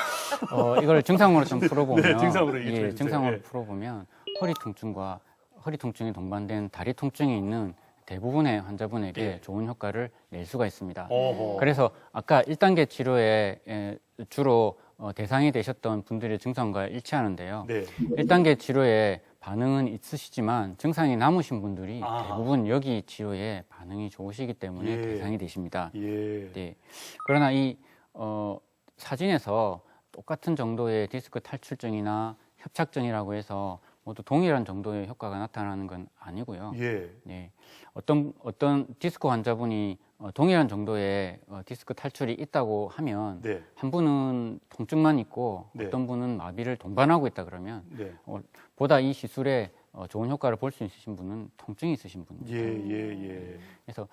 이걸 증상으로 좀 풀어보면, 네, 증상으로 얘기 좀 예, 해주세요. 증상으로 예. 풀어보면 허리 통증과 허리 통증이 동반된 다리 통증이 있는 대부분의 환자분에게 예. 좋은 효과를 낼 수가 있습니다. 어허. 그래서 아까 1단계 치료에 주로 대상이 되셨던 분들의 증상과 일치하는데요. 네. 1단계 치료에 반응은 있으시지만 증상이 남으신 분들이 아하. 대부분 여기 치료에 반응이 좋으시기 때문에 예. 대상이 되십니다. 예. 네. 그러나 이 사진에서 똑같은 정도의 디스크 탈출증이나 협착증이라고 해서 모두 동일한 정도의 효과가 나타나는 건 아니고요. 예. 네. 어떤 디스크 환자분이 동일한 정도의 디스크 탈출이 있다고 하면 네. 한 분은 통증만 있고 네. 어떤 분은 마비를 동반하고 있다 그러면 네. 보다 이 시술에 좋은 효과를 볼 수 있으신 분은 통증이 있으신 분. 예, 예, 예. 그래서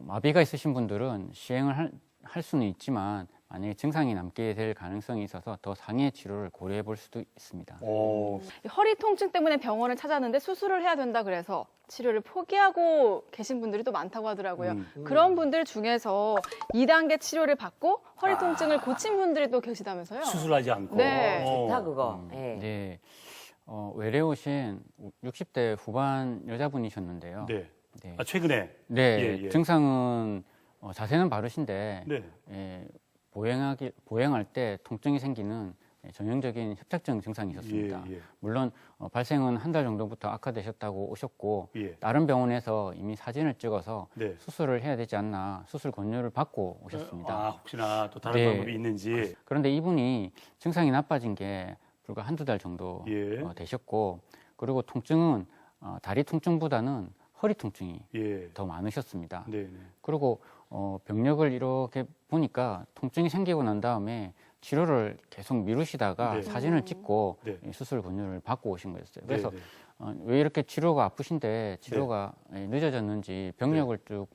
마비가 있으신 분들은 시행을 할 수는 있지만 만약에 증상이 남게 될 가능성이 있어서 더 상해 치료를 고려해 볼 수도 있습니다. 이 허리 통증 때문에 병원을 찾았는데 수술을 해야 된다 그래서 치료를 포기하고 계신 분들이 또 많다고 하더라고요. 그런 분들 중에서 2단계 치료를 받고 허리 통증을 고친 분들이 또 계시다면서요? 수술하지 않고. 네. 좋다 그거. 예. 네. 외래 오신 60대 후반 여자분이셨는데요. 네. 네. 아, 최근에. 네, 예, 예. 증상은 자세는 바르신데 네. 보행할 때 통증이 생기는 전형적인 협착증 증상이 있었습니다. 예, 예. 물론 발생은 한 달 정도부터 악화되셨다고 오셨고 예. 다른 병원에서 이미 사진을 찍어서 네. 수술을 해야 되지 않나 수술 권유를 받고 오셨습니다. 아, 혹시나 또 다른 네. 방법이 있는지. 그런데 이분이 증상이 나빠진 게 불과 한두 달 정도 예. 되셨고 그리고 통증은 다리 통증보다는 허리 통증이 예. 더 많으셨습니다. 네, 네. 그리고 병력을 이렇게 보니까 통증이 생기고 난 다음에 치료를 계속 미루시다가 네. 사진을 찍고 네. 수술 권유를 받고 오신 거였어요. 그래서 네, 네. 왜 이렇게 치료가 아프신데 치료가 늦어졌는지 병력을 쭉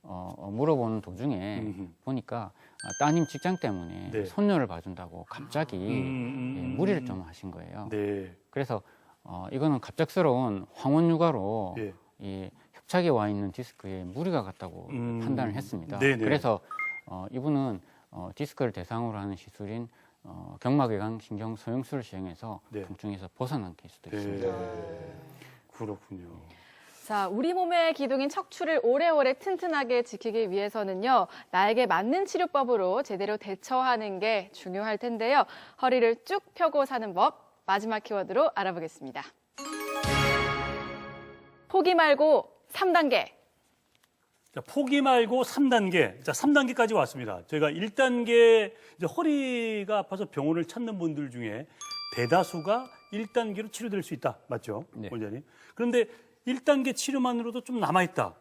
물어보는 도중에 음흠. 보니까 따님 직장 때문에 네. 손녀를 봐준다고 갑자기 무리를 좀 하신 거예요. 네. 그래서 이거는 갑작스러운 황혼 육아로 예. 이 협착에 와 있는 디스크에 무리가 갔다고 판단을 했습니다. 네네. 그래서 이분은 디스크를 대상으로 하는 시술인 경막외곽 신경 소형술을 시행해서 네. 통증에서 벗어나게 할 수도 네. 있습니다. 그렇군요. 자, 우리 몸의 기둥인 척추를 오래오래 튼튼하게 지키기 위해서는요, 나에게 맞는 치료법으로 제대로 대처하는 게 중요할 텐데요. 허리를 쭉 펴고 사는 법, 마지막 키워드로 알아보겠습니다. 포기 말고 3단계. 자, 포기 말고 3단계. 자, 3단계까지 왔습니다. 저희가 1단계, 이제 허리가 아파서 병원을 찾는 분들 중에 대다수가 1단계로 치료될 수 있다. 맞죠? 네. 원장님. 그런데 1단계 치료만으로도 좀 남아있다.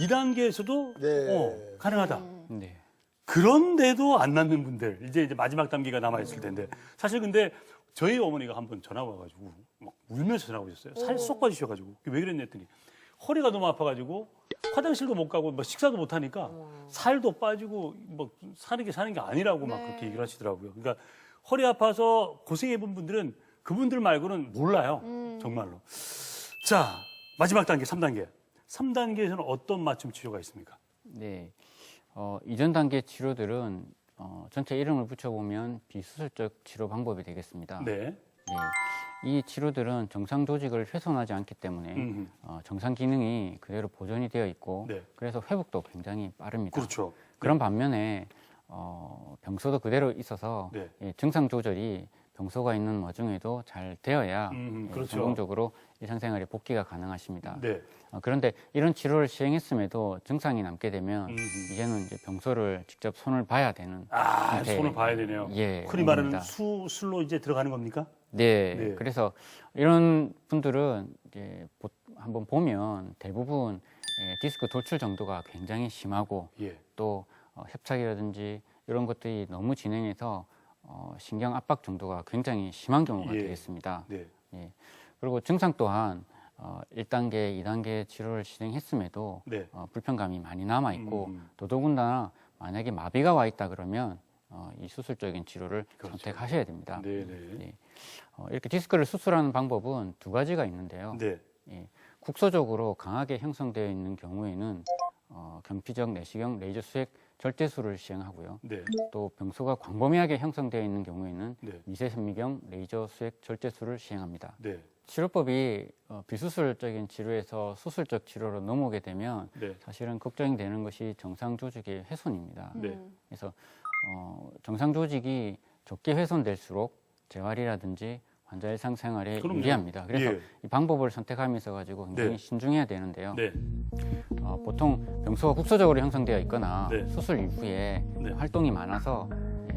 2단계에서도 네. 가능하다. 네. 그런데도 안 낫는 분들, 이제 마지막 단계가 남아있을 텐데. 사실 근데 저희 어머니가 한번 전화 와가지고 막 울면서 전화 오셨어요. 살 쏙 빠지셔가지고. 왜 그랬냐 했더니 허리가 너무 아파가지고 화장실도 못 가고 뭐 식사도 못 하니까 살도 빠지고 뭐 사는 게 아니라고 막 그렇게 얘기를 하시더라고요. 그러니까 허리 아파서 고생해본 분들은 그분들 말고는 몰라요. 정말로. 자, 마지막 단계 3단계. 3단계에서는 어떤 맞춤 치료가 있습니까? 네. 이전 단계 치료들은 전체 이름을 붙여보면 비수술적 치료 방법이 되겠습니다. 네. 네. 이 치료들은 정상 조직을 훼손하지 않기 때문에 정상 기능이 그대로 보존이 되어 있고 네. 그래서 회복도 굉장히 빠릅니다. 그렇죠. 그런 반면에 병소도 그대로 있어서 네. 예, 증상 조절이 병소가 있는 와중에도 잘 되어야 그렇죠. 성공적으로 일상생활에 복귀가 가능하십니다. 네. 그런데 이런 치료를 시행했음에도 증상이 남게 되면 이제는 이제 병소를 직접 손을 봐야 되는 상태. 손을 봐야 되네요. 예, 흔히 말하는 겁니다. 수술로 이제 들어가는 겁니까? 네, 네. 그래서 이런 분들은 이제 한번 보면 대부분 디스크 돌출 정도가 굉장히 심하고 예. 또 협착이라든지 이런 것들이 너무 진행해서 신경 압박 정도가 굉장히 심한 경우가 예. 되겠습니다. 네. 예. 그리고 증상 또한 1단계, 2단계 치료를 진행했음에도 네. 불편감이 많이 남아 있고 음. 더더군다나 만약에 마비가 와 있다 그러면 이 수술적인 치료를 그렇죠. 선택하셔야 됩니다. 네, 네. 예. 이렇게 디스크를 수술하는 방법은 두 가지가 있는데요. 네. 예. 국소적으로 강하게 형성되어 있는 경우에는 경피적 내시경 레이저 수액 절제술을 시행하고요. 네. 또 병소가 광범위하게 형성되어 있는 경우에는 네. 미세 현미경 레이저 수액 절제술을 시행합니다. 네. 치료법이 비수술적인 치료에서 수술적 치료로 넘어오게 되면 네. 사실은 걱정이 되는 것이 정상 조직의 훼손입니다. 네. 그래서 정상 조직이 적게 훼손될수록 재활이라든지 환자 일상생활에 그럼요. 유리합니다. 그래서 예. 이 방법을 선택하면서 가지고 굉장히 네. 신중해야 되는데요. 네. 보통 병소가 국소적으로 형성되어 있거나 네. 수술 이후에 네. 활동이 많아서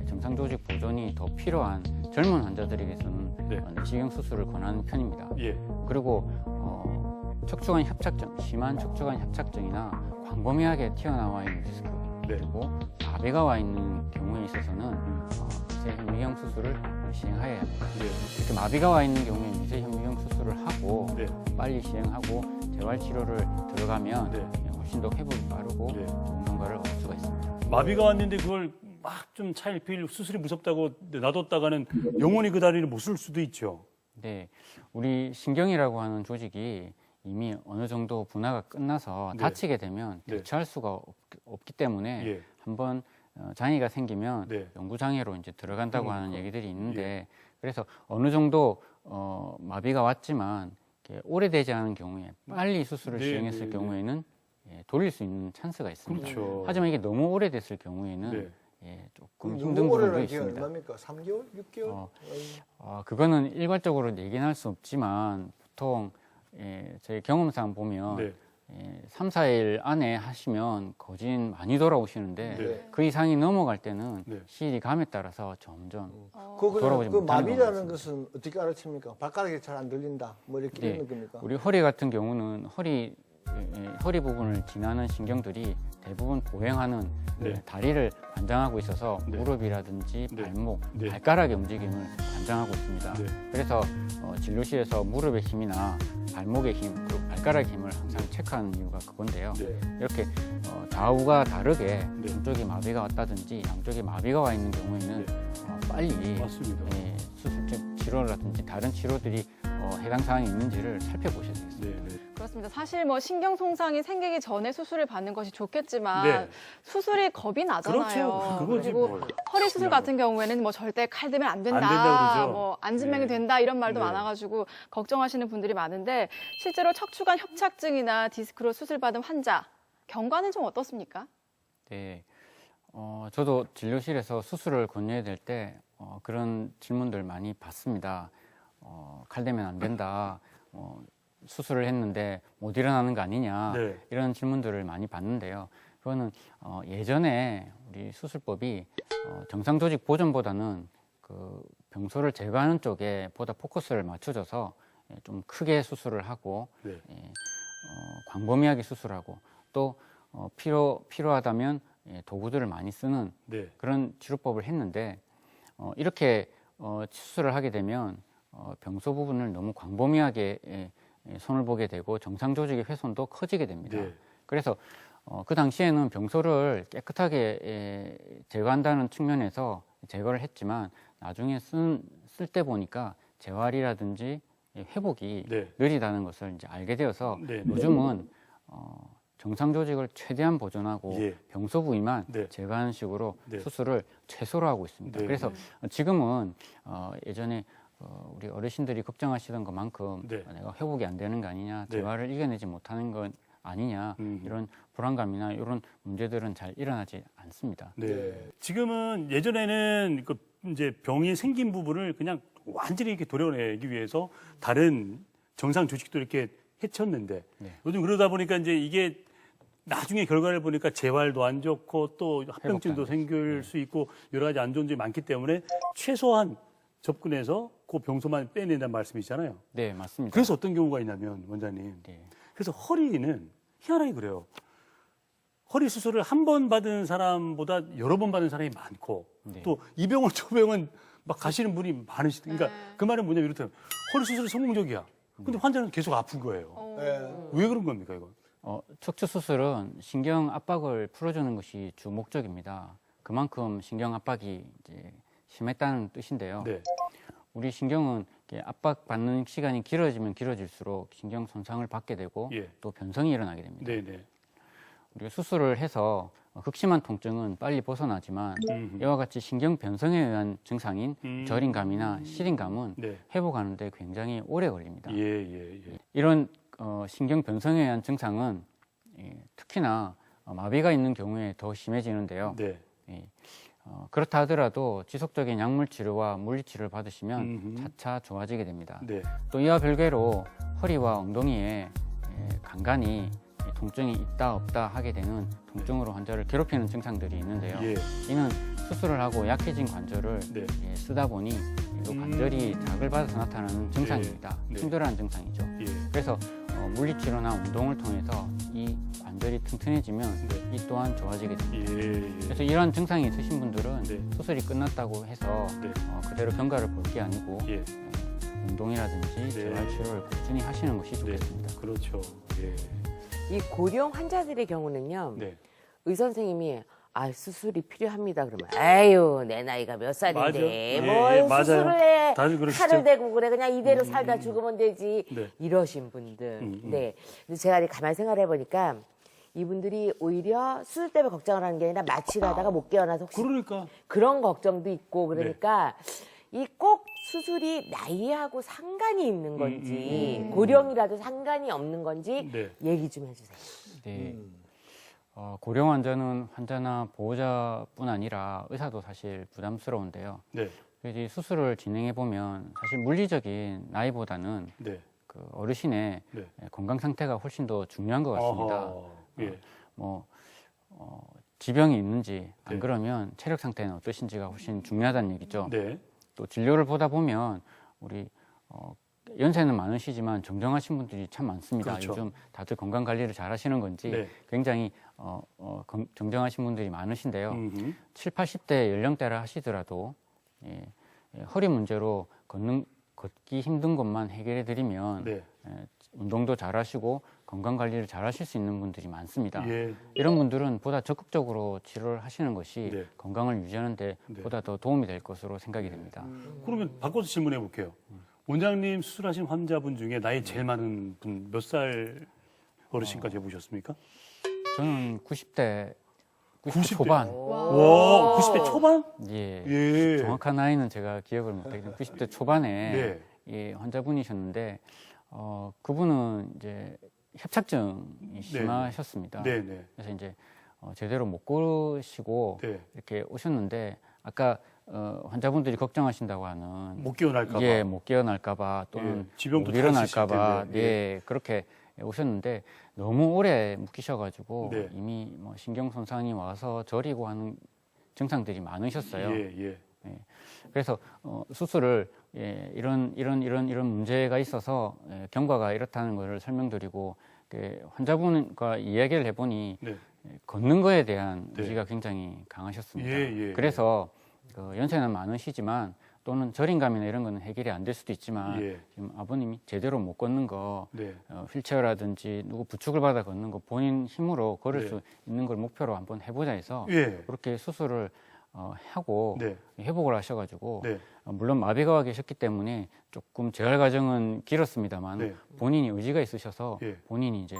정상 조직 보존이 더 필요한 젊은 환자들에게서는 네. 내시경 수술을 권하는 편입니다. 예. 그리고 척추관 협착증, 심한 척추관 협착증이나 광범위하게 튀어나와 있는 디스크 네. 그리고 마비가 와 있는 경우에 있어서는 미세 현미경 수술을 시행해야 합니다. 네. 이렇게 마비가 와 있는 경우에 미세 현미경 수술을 하고 네. 빨리 시행하고 재활 치료를 들어가면 네. 훨씬 더 회복이 빠르고 네. 좋은 결과를 얻을 수가 있습니다. 마비가 왔는데 그걸 막 좀 차일피일 수술이 무섭다고 놔뒀다가는 영원히 그 다리를 못 쓸 수도 있죠. 네, 우리 신경이라고 하는 조직이 이미 어느 정도 분화가 끝나서 네. 다치게 되면 네. 대처할 수가 없기 때문에 예. 한번 장애가 생기면 네. 연구 장애로 이제 들어간다고 그러니까. 하는 얘기들이 있는데 그래서 어느 정도 마비가 왔지만 이렇게 오래되지 않은 경우에 빨리 수술을 네, 시행했을 네, 네. 경우에는 돌릴 수 있는 찬스가 있습니다. 그렇죠. 하지만 이게 너무 오래됐을 경우에는 네. 조금 그럼 힘든 너무 부분도 오래라는 게 있습니다. 얼마입니까? 3개월? 6개월? 그거는 일괄적으로 얘기는 할 수 없지만 보통 제 경험상 보면 네. 3, 4일 안에 하시면 거진 많이 돌아오시는데 네. 그 이상이 넘어갈 때는 네. 시일이 감에 따라서 점점 그 돌아오지 못하는 마비라는 경우가 것은 어떻게 알아챕니까? 발가락이 잘 안 들린다. 뭐 이렇게 네. 이런 겁니까? 우리 허리 같은 경우는 허리 부분을 지나는 신경들이 대부분 보행하는 네. 다리를 관장하고 있어서 네. 무릎이라든지 네. 발목, 네. 발가락의 움직임을 관장하고 있습니다. 네. 그래서 진료실에서 무릎의 힘이나 발목의 힘, 그리고 발가락의 힘을 항상 체크하는 이유가 그건데요. 네. 이렇게 좌우가 다르게 네. 한쪽이 마비가 왔다든지 양쪽에 마비가 와 있는 경우에는 빨리 맞습니다. 수술적 치료라든지 다른 치료들이 해당 사항이 있는지를 살펴보셔야 되겠습니다. 네. 네. 그렇습니다. 사실 뭐 신경 손상이 생기기 전에 수술을 받는 것이 좋겠지만 네. 수술이 겁이 나잖아요. 그렇죠. 그거지 그리고 뭘. 허리 수술 같은 경우에는 뭐 절대 칼 들면 안 된다, 된다 그러죠. 뭐 안진병이 네. 된다 이런 말도 네. 많아가지고 걱정하시는 분들이 많은데 실제로 척추관 협착증이나 디스크로 수술받은 환자 경과는 좀 어떻습니까? 네. 저도 진료실에서 수술을 권유해야 될 때 그런 질문들 많이 받습니다. 칼 대면 안 된다. 수술을 했는데 못 일어나는 거 아니냐. 네. 이런 질문들을 많이 받는데요. 그거는 예전에 우리 수술법이 정상 조직 보존보다는 그 병소를 제거하는 쪽에 보다 포커스를 맞춰줘서 좀 크게 수술을 하고 네. 광범위하게 수술하고 또 필요하다면 도구들을 많이 쓰는 네. 그런 치료법을 했는데 이렇게 수술을 하게 되면 병소 부분을 너무 광범위하게 손을 보게 되고 정상 조직의 훼손도 커지게 됩니다. 네. 그래서 그 당시에는 병소를 깨끗하게 제거한다는 측면에서 제거를 했지만 나중에 쓸 때 보니까 재활이라든지 회복이 네. 느리다는 것을 이제 알게 되어서 네. 요즘은 정상 조직을 최대한 보존하고 예. 병소 부위만 네. 제거하는 식으로 네. 수술을 최소로 하고 있습니다. 네. 그래서 지금은 예전에 우리 어르신들이 걱정하시던 것만큼 네. 내가 회복이 안 되는 거 아니냐, 네. 재활을 이겨내지 못하는 건 아니냐 이런 불안감이나 이런 문제들은 잘 일어나지 않습니다. 네. 지금은 예전에는 그 이제 병이 생긴 부분을 그냥 완전히 이렇게 도려내기 위해서 다른 정상 조직도 이렇게 해쳤는데 네. 요즘 그러다 보니까 이제 이게 나중에 결과를 보니까 재활도 안 좋고 또 합병증도 회복도 안 생길 수 있고 여러 가지 안 좋은 점이 많기 때문에 최소한 접근해서 그 병소만 빼낸다는 말씀이잖아요. 네, 맞습니다. 그래서 어떤 경우가 있냐면 원장님. 네. 그래서 허리는 희한하게 그래요. 허리 수술을 한 번 받은 사람보다 여러 번 받은 사람이 많고 네. 또 이 병원 저 병원 막 가시는 분이 많으시다. 그러니까 네. 그 말은 뭐냐면 이렇다면 허리 수술이 성공적이야. 근데 환자는 계속 아픈 거예요. 네. 왜 그런 겁니까 이거? 척추 수술은 신경 압박을 풀어주는 것이 주 목적입니다. 그만큼 신경 압박이 이제 심했다는 뜻인데요. 네. 우리 신경은 이렇게 압박받는 시간이 길어지면 길어질수록 신경 손상을 받게 되고 예. 또 변성이 일어나게 됩니다. 네, 네. 우리가 수술을 해서 극심한 통증은 빨리 벗어나지만 이와 같이 신경 변성에 의한 증상인 저림감이나 시림감은 네. 회복하는데 굉장히 오래 걸립니다. 예, 예, 예. 이런 신경 변성에 의한 증상은 특히나 마비가 있는 경우에 더 심해지는데요. 네. 그렇다 하더라도 지속적인 약물 치료와 물리 치료를 받으시면 차차 좋아지게 됩니다. 네. 또 이와 별개로 허리와 엉덩이에 간간히 통증이 있다 없다 하게 되는 통증으로 환자를 괴롭히는 증상들이 있는데요. 예. 이는 수술을 하고 약해진 관절을 네. 쓰다 보니 이 관절이 자극을 받아서 나타나는 증상입니다. 네. 힘들어하는 증상이죠. 예. 그래서 물리치료나 운동을 통해서 이 관절이 튼튼해지면 네. 이 또한 좋아지게 됩니다. 예, 예. 그래서 이런 증상이 있으신 분들은 네. 수술이 끝났다고 해서 네. 그대로 병가를 볼 게 아니고 예. 운동이라든지 네. 재활치료를 꾸준히 하시는 것이 좋겠습니다. 그렇죠. 예. 이 고령 환자들의 경우는요. 네. 의사 선생님이 수술이 필요합니다. 그러면 에휴 내 나이가 몇 살인데 맞아. 예, 뭘 예, 맞아요. 수술을 해 다들 그러시죠. 칼을 대고 그래 그냥 이대로 살다 죽으면 되지 네. 이러신 분들. 네. 근데 제가 가만히 생각해 보니까 이분들이 오히려 수술 때문에 걱정을 하는 게 아니라 마취를 하다가 못 깨어나서 혹시 그러니까 그런 걱정도 있고 그러니까 네. 이 꼭 수술이 나이하고 상관이 있는 건지 고령이라도 상관이 없는 건지 네. 얘기 좀 해주세요. 네. 고령 환자는 환자나 보호자뿐 아니라 의사도 사실 부담스러운데요. 네. 이 수술을 진행해 보면 사실 물리적인 나이보다는 네. 그 어르신의 네. 건강 상태가 훨씬 더 중요한 것 같습니다. 어허. 예. 지병이 있는지 안 네. 그러면 체력 상태는 어떠신지가 훨씬 중요하다는 얘기죠. 네. 또 진료를 보다 보면 우리 연세는 많으시지만 정정하신 분들이 참 많습니다. 그렇죠. 요즘 다들 건강 관리를 잘 하시는 건지 네. 굉장히 정정하신 분들이 많으신데요. 음흠. 7, 80대 연령대라 하시더라도 허리 문제로 걷기 힘든 것만 해결해 드리면 네. 운동도 잘 하시고 건강 관리를 잘 하실 수 있는 분들이 많습니다. 예. 이런 분들은 보다 적극적으로 치료를 하시는 것이 네. 건강을 유지하는 데 네. 보다 더 도움이 될 것으로 생각이 됩니다. 그러면 바꿔서 질문해 볼게요. 원장님 수술하신 환자분 중에 나이 제일 많은 분 몇 살 어르신까지 해보셨습니까? 저는 90대 90대? 초반. 와, 90대 초반? 예. 예. 정확한 나이는 제가 기억을 못하겠는데 90대 초반에 네. 이 환자분이셨는데 그분은 이제 협착증이 심하셨습니다. 네, 네. 그래서 이제 제대로 못 걸으시고 네. 이렇게 오셨는데 아까 환자분들이 걱정하신다고 하는 못 깨어날까 봐. 예, 못 깨어날까봐 또는 예, 지병도 못 일어날까봐 다 있으실 텐데. 예, 그렇게 오셨는데 너무 오래 묵히셔가지고 네. 이미 뭐 신경 손상이 와서 저리고 하는 증상들이 많으셨어요. 예, 예. 그래서 수술을 이런 문제가 있어서 경과가 이렇다는 것을 설명드리고 환자분과 이야기를 해보니 네. 걷는 거에 대한 네. 의지가 굉장히 강하셨습니다. 예. 그래서 연세는 많으시지만 또는 저림감이나 이런 거는 해결이 안 될 수도 있지만 예. 지금 아버님이 제대로 못 걷는 거 네. 휠체어라든지 누구 부축을 받아 걷는 거 본인 힘으로 걸을 네. 수 있는 걸 목표로 한번 해보자 해서 예. 그렇게 수술을 하고 네. 회복을 하셔가지고 네. 물론 마비가 와 계셨기 때문에 조금 재활 과정은 길었습니다만 네. 본인이 의지가 있으셔서 예. 본인이 이제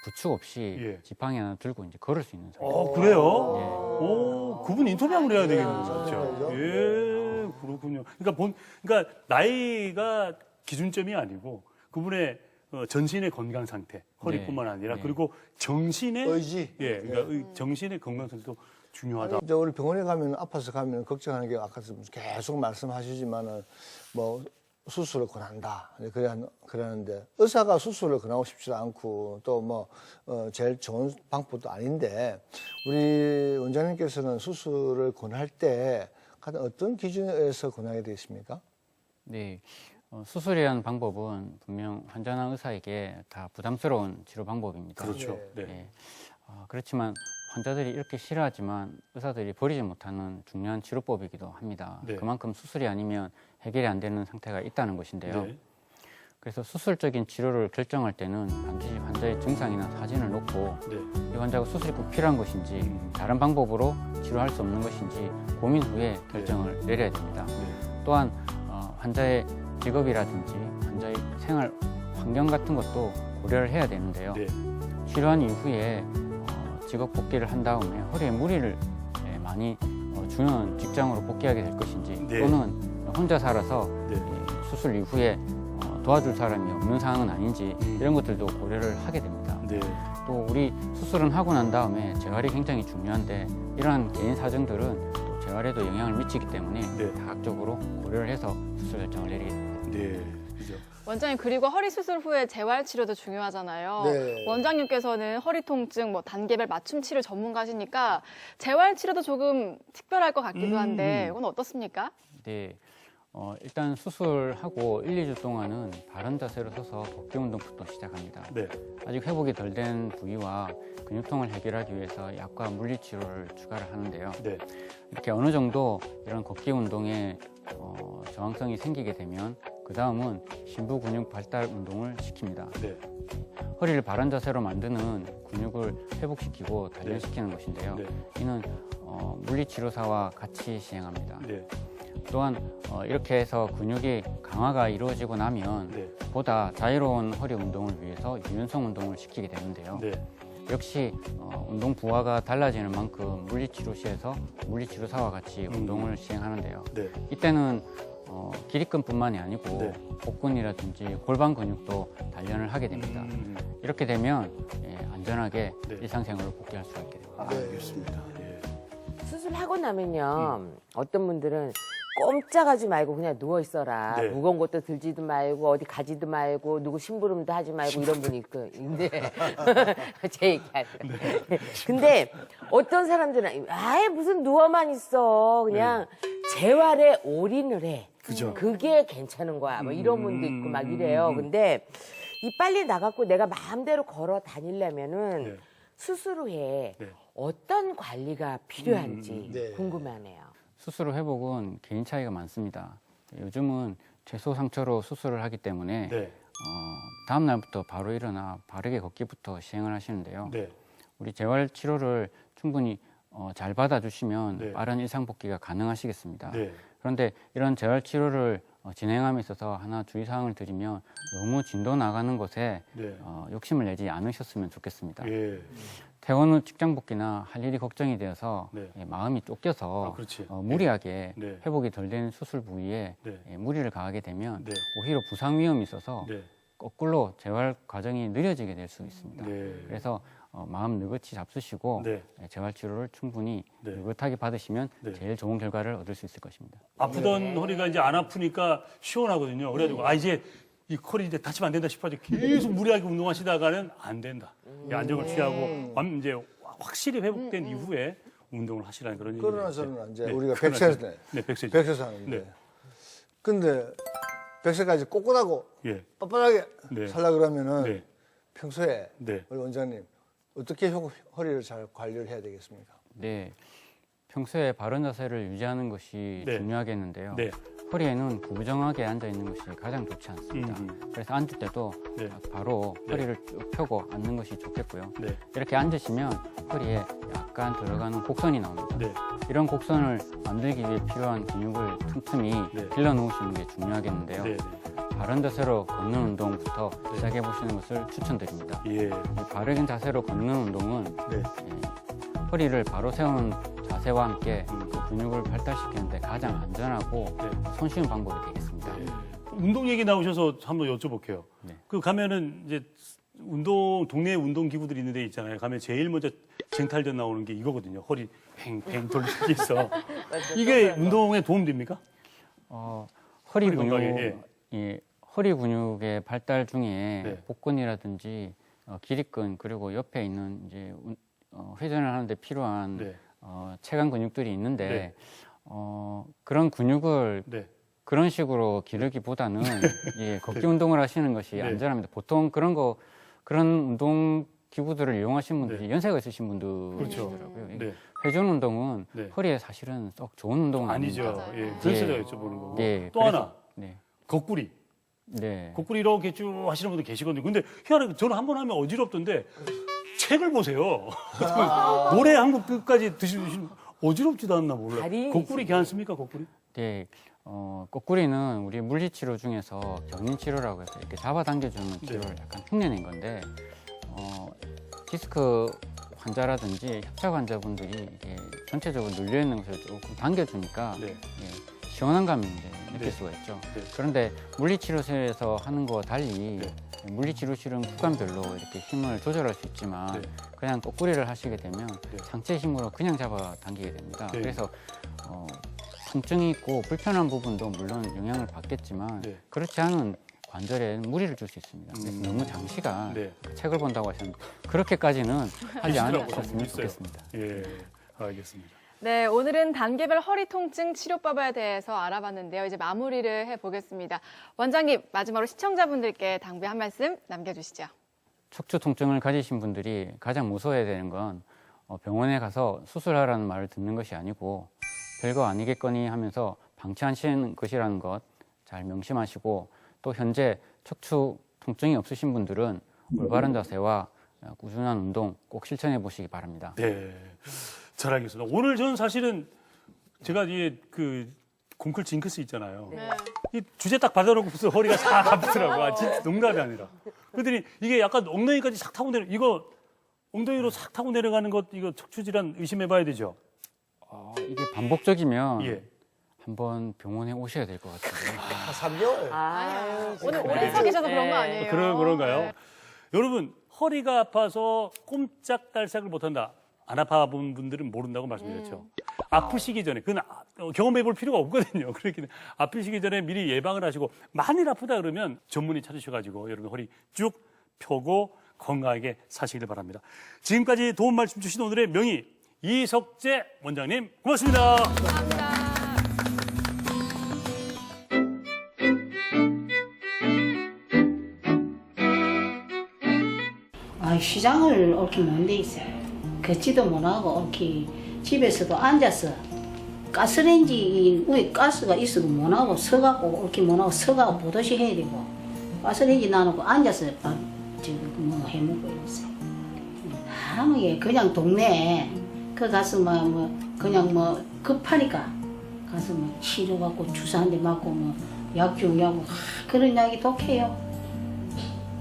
부축 없이 예. 지팡이 하나 들고 이제 걸을 수 있는 상태. 그래요? 예. 오, 그분 인터뷰 한번 해야 되겠네요, 진짜. 그렇죠. 예, 그렇군요. 그러니까 나이가 기준점이 아니고 그분의 전신의 건강 상태, 허리뿐만 아니라 네. 그리고 정신의 의지. 예, 그러니까 정신의 건강 상태도 중요하다. 이제 우리 병원에 가면 아파서 가면 걱정하는 게 아까 계속 말씀하시지만은 뭐 수술을 권한다. 그러는데 의사가 수술을 권하고 싶지 않고 또 뭐 제일 좋은 방법도 아닌데 우리 원장님께서는 수술을 권할 때 가장 어떤 기준에 의해서 권하게 되어 있습니까? 네. 수술이라는 방법은 분명 환자나 의사에게 다 부담스러운 치료 방법입니다. 그렇죠. 네. 네. 예. 그렇지만 환자들이 이렇게 싫어하지만 의사들이 버리지 못하는 중요한 치료법이기도 합니다. 네. 그만큼 수술이 아니면 해결이 안 되는 상태가 있다는 것인데요. 네. 그래서 수술적인 치료를 결정할 때는 반드시 환자의 증상이나 사진을 놓고 네. 이 환자가 수술이 꼭 필요한 것인지 다른 방법으로 치료할 수 없는 것인지 고민 후에 결정을 내려야 됩니다. 네. 또한 환자의 직업이라든지 환자의 생활 환경 같은 것도 고려를 해야 되는데요. 네. 치료한 이후에 직업 복귀를 한 다음에 허리에 무리를 많이 주는 직장으로 복귀하게 될 것인지 네. 또는 혼자 살아서 네. 수술 이후에 도와줄 사람이 없는 상황은 아닌지 이런 것들도 고려를 하게 됩니다. 네. 또 우리 수술은 하고 난 다음에 재활이 굉장히 중요한데 이러한 개인 사정들은 또 재활에도 영향을 미치기 때문에 네. 다각적으로 고려를 해서 수술 결정을 내리게 됩니다. 네. 그죠. 원장님, 그리고 허리 수술 후에 재활 치료도 중요하잖아요. 네. 원장님께서는 허리 통증, 뭐 단계별 맞춤 치료 전문가시니까 재활 치료도 조금 특별할 것 같기도 한데 이건 어떻습니까? 네. 일단 수술하고 1, 2주 동안은 바른 자세로 서서 걷기 운동부터 시작합니다. 네. 아직 회복이 덜 된 부위와 근육통을 해결하기 위해서 약과 물리치료를 추가를 하는데요. 네. 이렇게 어느 정도 이런 걷기 운동에 저항성이 생기게 되면 그 다음은 심부 근육 발달 운동을 시킵니다. 네. 허리를 바른 자세로 만드는 근육을 회복시키고 단련시키는 것인데요. 네. 이는 물리치료사와 같이 시행합니다. 네. 또한 이렇게 해서 근육이 강화가 이루어지고 나면 네. 보다 자유로운 허리 운동을 위해서 유연성 운동을 시키게 되는데요. 네. 역시 운동 부하가 달라지는 만큼 물리치료실에서 물리치료사와 같이 운동을 시행하는데요. 네. 이때는 기립근뿐만이 아니고 네. 복근이라든지 골반 근육도 단련을 하게 됩니다. 이렇게 되면 안전하게 네. 일상생활을 복귀할 수가 있게 됩니다. 알겠습니다. 예. 수술하고 나면요. 어떤 분들은 꼼짝하지 말고 그냥 누워 있어라. 네. 무거운 것도 들지도 말고 어디 가지도 말고 누구 심부름도 하지 말고 이런 분이 있는데 제 얘기하죠. 근데 어떤 사람들은 아예 무슨 누워만 있어. 그냥 재활에 올인을 해. 그죠. 그게 괜찮은 거야. 뭐 이런 분도 있고 막 이래요. 근데 이 빨리 나가고 내가 마음대로 걸어 다니려면은 네. 수술 후에 네. 어떤 관리가 필요한지 네. 궁금하네요. 수술 후 회복은 개인 차이가 많습니다. 요즘은 최소 상처로 수술을 하기 때문에 네. 다음 날부터 바로 일어나 바르게 걷기부터 시행을 하시는데요. 네. 우리 재활 치료를 충분히 잘 받아주시면 네. 빠른 일상 복귀가 가능하시겠습니다. 네. 그런데 이런 재활 치료를 진행함에 있어서 하나 주의사항을 드리면 너무 진도 나가는 것에 네. 욕심을 내지 않으셨으면 좋겠습니다. 예. 퇴원 후 직장 복귀나 할 일이 걱정이 되어서 네. 마음이 쫓겨서 그렇지. 무리하게 네. 회복이 덜 된 수술 부위에 네. 무리를 가하게 되면 네. 오히려 부상 위험이 있어서 네. 거꾸로 재활 과정이 느려지게 될 수 있습니다. 네. 그래서 마음 느긋이 잡수시고 네. 재활 치료를 충분히 네. 느긋하게 받으시면 네. 제일 좋은 결과를 얻을 수 있을 것입니다. 아프던 허리가 이제 안 아프니까 시원하거든요. 그래가지고 이제 이 허리 이제 다치면 안 된다 싶어서 계속 무리하게 운동하시다가는 안 된다. 이 안정을 취하고 이제 확실히 회복된 이후에 운동을 하시라는 그런 얘기예요. 그러나 저는 이제 네. 우리가 그러나 100세, 저는- 네, 100세. 100세 사는데. 네. 근데 100세까지 꼿꼿하고 예. 빳빳하게 네. 살라 그러면은 네. 평소에 네. 우리 원장님 어떻게 허리를 잘 관리를 해야 되겠습니까? 네, 평소에 바른 자세를 유지하는 것이 네. 중요하겠는데요. 네. 허리에는 구부정하게 앉아 있는 것이 가장 좋지 않습니다. 그래서 앉을 때도 네. 바로 네. 허리를 쭉 펴고 앉는 것이 좋겠고요. 네. 이렇게 앉으시면 허리에 약간 들어가는 곡선이 나옵니다. 네. 이런 곡선을 만들기 위해 필요한 근육을 틈틈이 네. 길러 놓으시는 게 중요하겠는데요. 네. 바른 자세로 걷는 운동부터 시작해 보시는 것을 추천드립니다. 예. 이 바른 자세로 걷는 운동은 네. 허리를 바로 세우는 자세와 함께 그 근육을 발달시키는데 가장 안전하고 네. 손쉬운 방법이 되겠습니다. 운동 얘기 나오셔서 한번 여쭤볼게요. 네. 그 가면은 이제 동네 운동 기구들이 있는 데 있잖아요. 가면 제일 먼저 쟁탈전 나오는 게 이거거든요. 허리 팽팽 돌리기 있어. 이게 운동에 도움 됩니까? 허리 허리 건강에, 근육, 허리 근육의 발달 중에 네. 복근이라든지 기립근 그리고 옆에 있는 이제 회전을 하는데 필요한 네. 체관 근육들이 있는데 네. 그런 근육을 네. 그런 식으로 기르기보다는 걷기 운동을 하시는 것이 네. 안전합니다. 보통 그런 운동 기구들을 이용하신 분들이 네. 연세가 있으신 그렇죠. 분들이더라고요. 네. 회전 운동은 네. 허리에 사실은 썩 좋은 운동은 아니죠. 아닙니다. 예. 맞아요. 그래서 예. 제가 여쭤보는 거고. 예, 또 그래서- 하나. 네. 거꾸리. 네. 거꾸리 이렇게 쭉 하시는 분들 계시거든요. 근데 희한하게 저는 한 번 하면 어지럽던데 책을 보세요. 노래 한 곡 끝까지 드시는 어지럽지도 않나 몰라요. 달인이시네. 거꾸리 괜찮습니까? 거꾸리? 네. 거꾸리는 우리 물리치료 중에서 견인치료라고 해서 이렇게 잡아당겨주는 치료를 약간 흉내낸 건데, 디스크 환자라든지 협착 환자분들이 이게 전체적으로 눌려있는 것을 조금 당겨주니까 네. 예, 시원한 감을 이제 느낄 네. 수가 있죠. 네. 그런데 물리치료실에서 하는 거와 달리 네. 물리치료실은 구간별로 이렇게 힘을 조절할 수 있지만 네. 그냥 거꾸리를 하시게 되면 네. 상체 힘으로 그냥 잡아당기게 됩니다. 네. 그래서 통증이 있고 불편한 부분도 물론 영향을 받겠지만 네. 그렇지 않은 관절에 무리를 줄 수 있습니다. 그래서 너무 장시간 네. 책을 본다고 하셨는데 그렇게까지는 하지 하시더라고요. 않으셨으면 있어요. 좋겠습니다. 예. 알겠습니다. 네, 오늘은 단계별 허리 통증 치료법에 대해서 알아봤는데요. 이제 마무리를 해보겠습니다. 원장님, 마지막으로 시청자분들께 당부의 한 말씀 남겨주시죠. 척추 통증을 가지신 분들이 가장 무서워해야 되는 건 병원에 가서 수술하라는 말을 듣는 것이 아니고 별거 아니겠거니 하면서 방치하시는 것이라는 것 잘 명심하시고 또 현재 척추 통증이 없으신 분들은 올바른 자세와 꾸준한 운동 꼭 실천해 보시기 바랍니다. 네. 잘 알겠습니다. 오늘 저는 사실은 제가 이게 그 콩쿨 징크스 있잖아요. 네. 이 주제 딱 받아놓고서 허리가 싹 아프더라고. 아, 진짜 농담이 아니라. 그랬더니 이게 약간 엉덩이까지 싹 타고 이거 엉덩이로 싹 타고 내려가는 것 이거 척추 질환 의심해봐야 되죠. 이게 반복적이면 예. 한번 병원에 오셔야 될 것 같아요. 한 3개월. 아니요. 오늘 오래 서 계셔서 그런 거 아니에요. 그런가요? 네. 여러분 허리가 아파서 꼼짝달싹을 못한다. 안 아파본 분들은 모른다고 말씀드렸죠. 아프시기 전에 그건 경험해볼 필요가 없거든요. 그렇기 아프시기 전에 미리 예방을 하시고 만일 아프다 그러면 전문의 찾으셔가지고 여러분 허리 쭉 펴고 건강하게 사시길 바랍니다. 지금까지 도움 말씀 주신 오늘의 명의 이석재 원장님 고맙습니다. 감사합니다. 시장을 이렇게 못 돼 있어요. 걷지도 못하고 이렇게 집에서도 앉아서 가스레인지 위에 가스가 있어도 못하고 서갖고 이렇게 못하고 서갖고 보듯이 해야 되고 가스레인지 놔놓고 앉아서 밥 지금 뭐 해먹고 있어요. 아무게 그냥 동네에 그 가서 뭐 그냥 뭐 급하니까 가서 뭐 치료받고 주사 한 대 맞고 뭐 약 주냐고 그런 약이 독해요.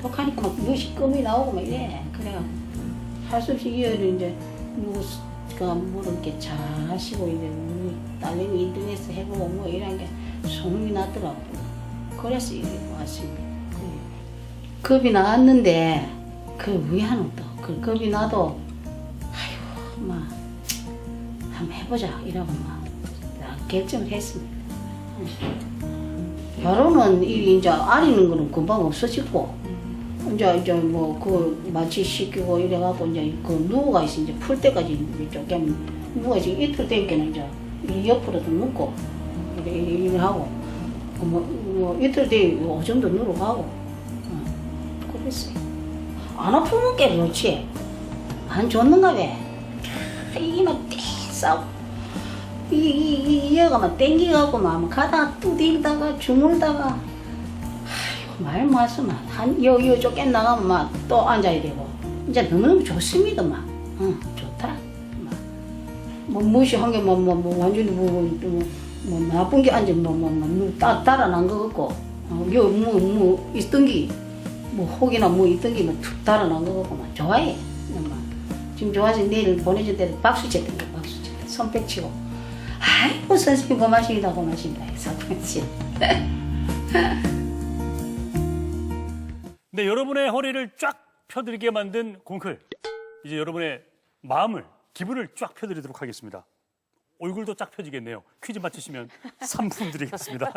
독하니까 막 무시 껌이 나오고 막 이래. 그래갖고 할 수 없이 이제 누구가 모른 게 잘하시고 이제 우리 딸내미 인터넷에서 해보고 뭐 이런 게 소문이 났더라고. 그래서 이렇게 왔습니다. 겁이 나왔는데 그 위안은 또 그 겁이 나도 아이고 막 한번 해보자 이러고 막 결정을 했습니다. 결혼은 이제 아리는 거는 금방 없어지고 이제 뭐 그 마취 시키고 이래갖고 이제 그 누워가 있어 이제 풀 때까지 조금 누워 있어 이틀 되니까는 이제 이 옆으로도 눕고 이래 하고 뭐 이틀 뒤에 오줌도 누러 가고 그랬어요. 안 아프면 게 그렇지. 안 좋는가 왜? 이게 막 떼싸고 이 여가 막 땡기갖고 막 가다가 뚜디다가 주물다가 아이고 말 말씀 요 쫓겨 나가면 막 또 앉아야 되고 이제 너무너무 좋습니다 막. 좋다. 뭐 무시한 게 뭐 완전히 뭐 나쁜 게 아니지 달아난 거 같고 뭐 있던 게 뭐 혹이나 뭐 있던 게 뭐 툭 달아난 거 같고 막 좋아해. 지금 좋아서 내일 보내줄 때 박수 쳤던 거 박수 쳤다 손뼉 치고 아이고 선생님 고맙습니다 고맙습니다 사탕치. 네, 여러분의 허리를 쫙 펴드리게 만든 공클. 이제 여러분의 마음을, 기분을 쫙 펴드리도록 하겠습니다. 얼굴도 쫙 펴지겠네요. 퀴즈 맞추시면 상품 드리겠습니다.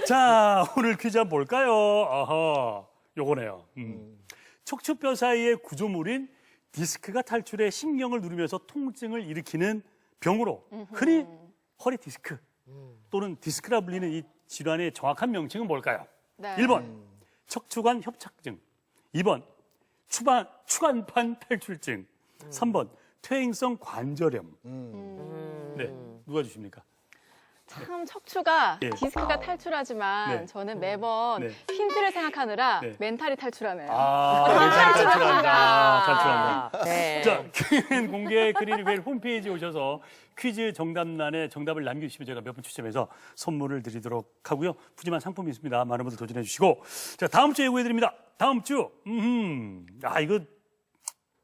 자, 오늘 퀴즈 한번 볼까요? 아하, 요거네요. 척추뼈 사이의 구조물인 디스크가 탈출해 신경을 누르면서 통증을 일으키는 병으로 흔히 허리 디스크 또는 디스크라 불리는 이 질환의 정확한 명칭은 뭘까요? 네. 1번 척추관 협착증, 2번 추간판 탈출증, 3번 퇴행성 관절염. 네, 누가 주십니까? 참 척추가 예. 디스크가 탈출하지만 네. 저는 매번 네. 힌트를 생각하느라 네. 멘탈이 탈출하네요. 탈출한다. 네. 자, KBN 공개 크리닉웰 홈페이지에 오셔서 퀴즈 정답란에 정답을 남겨주시면 저희가 몇 분 추첨해서 선물을 드리도록 하고요. 푸짐한 상품이 있습니다. 많은 분들 도전해 주시고. 자, 다음 주에 예고해드립니다. 다음 주. 이거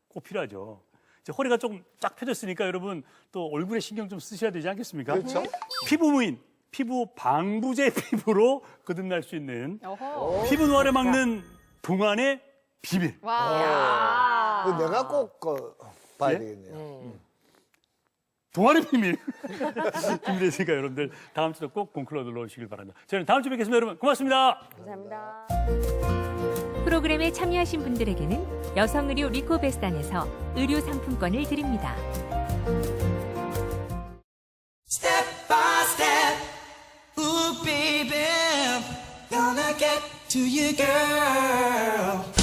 꼭 필요하죠. 이제 허리가 조금 쫙 펴졌으니까 여러분 또 얼굴에 신경 좀 쓰셔야 되지 않겠습니까? 그렇죠. 피부무인, 피부 방부제 피부로 거듭날 수 있는 어허. 피부 노화를 막는 동안의 비밀. 와. 이거 내가 꼭 봐야 예? 되겠네요. 동안의 비밀. 준비됐으니까 여러분들 다음 주도 꼭 공클로 놀러 오시길 바랍니다. 저희는 다음 주에 뵙겠습니다. 여러분 고맙습니다. 감사합니다. 프로그램에 참여하신 분들에게는 여성의류 리코베스탄에서 의류 상품권을 드립니다. Step by step, ooh baby, gonna get to you, girl.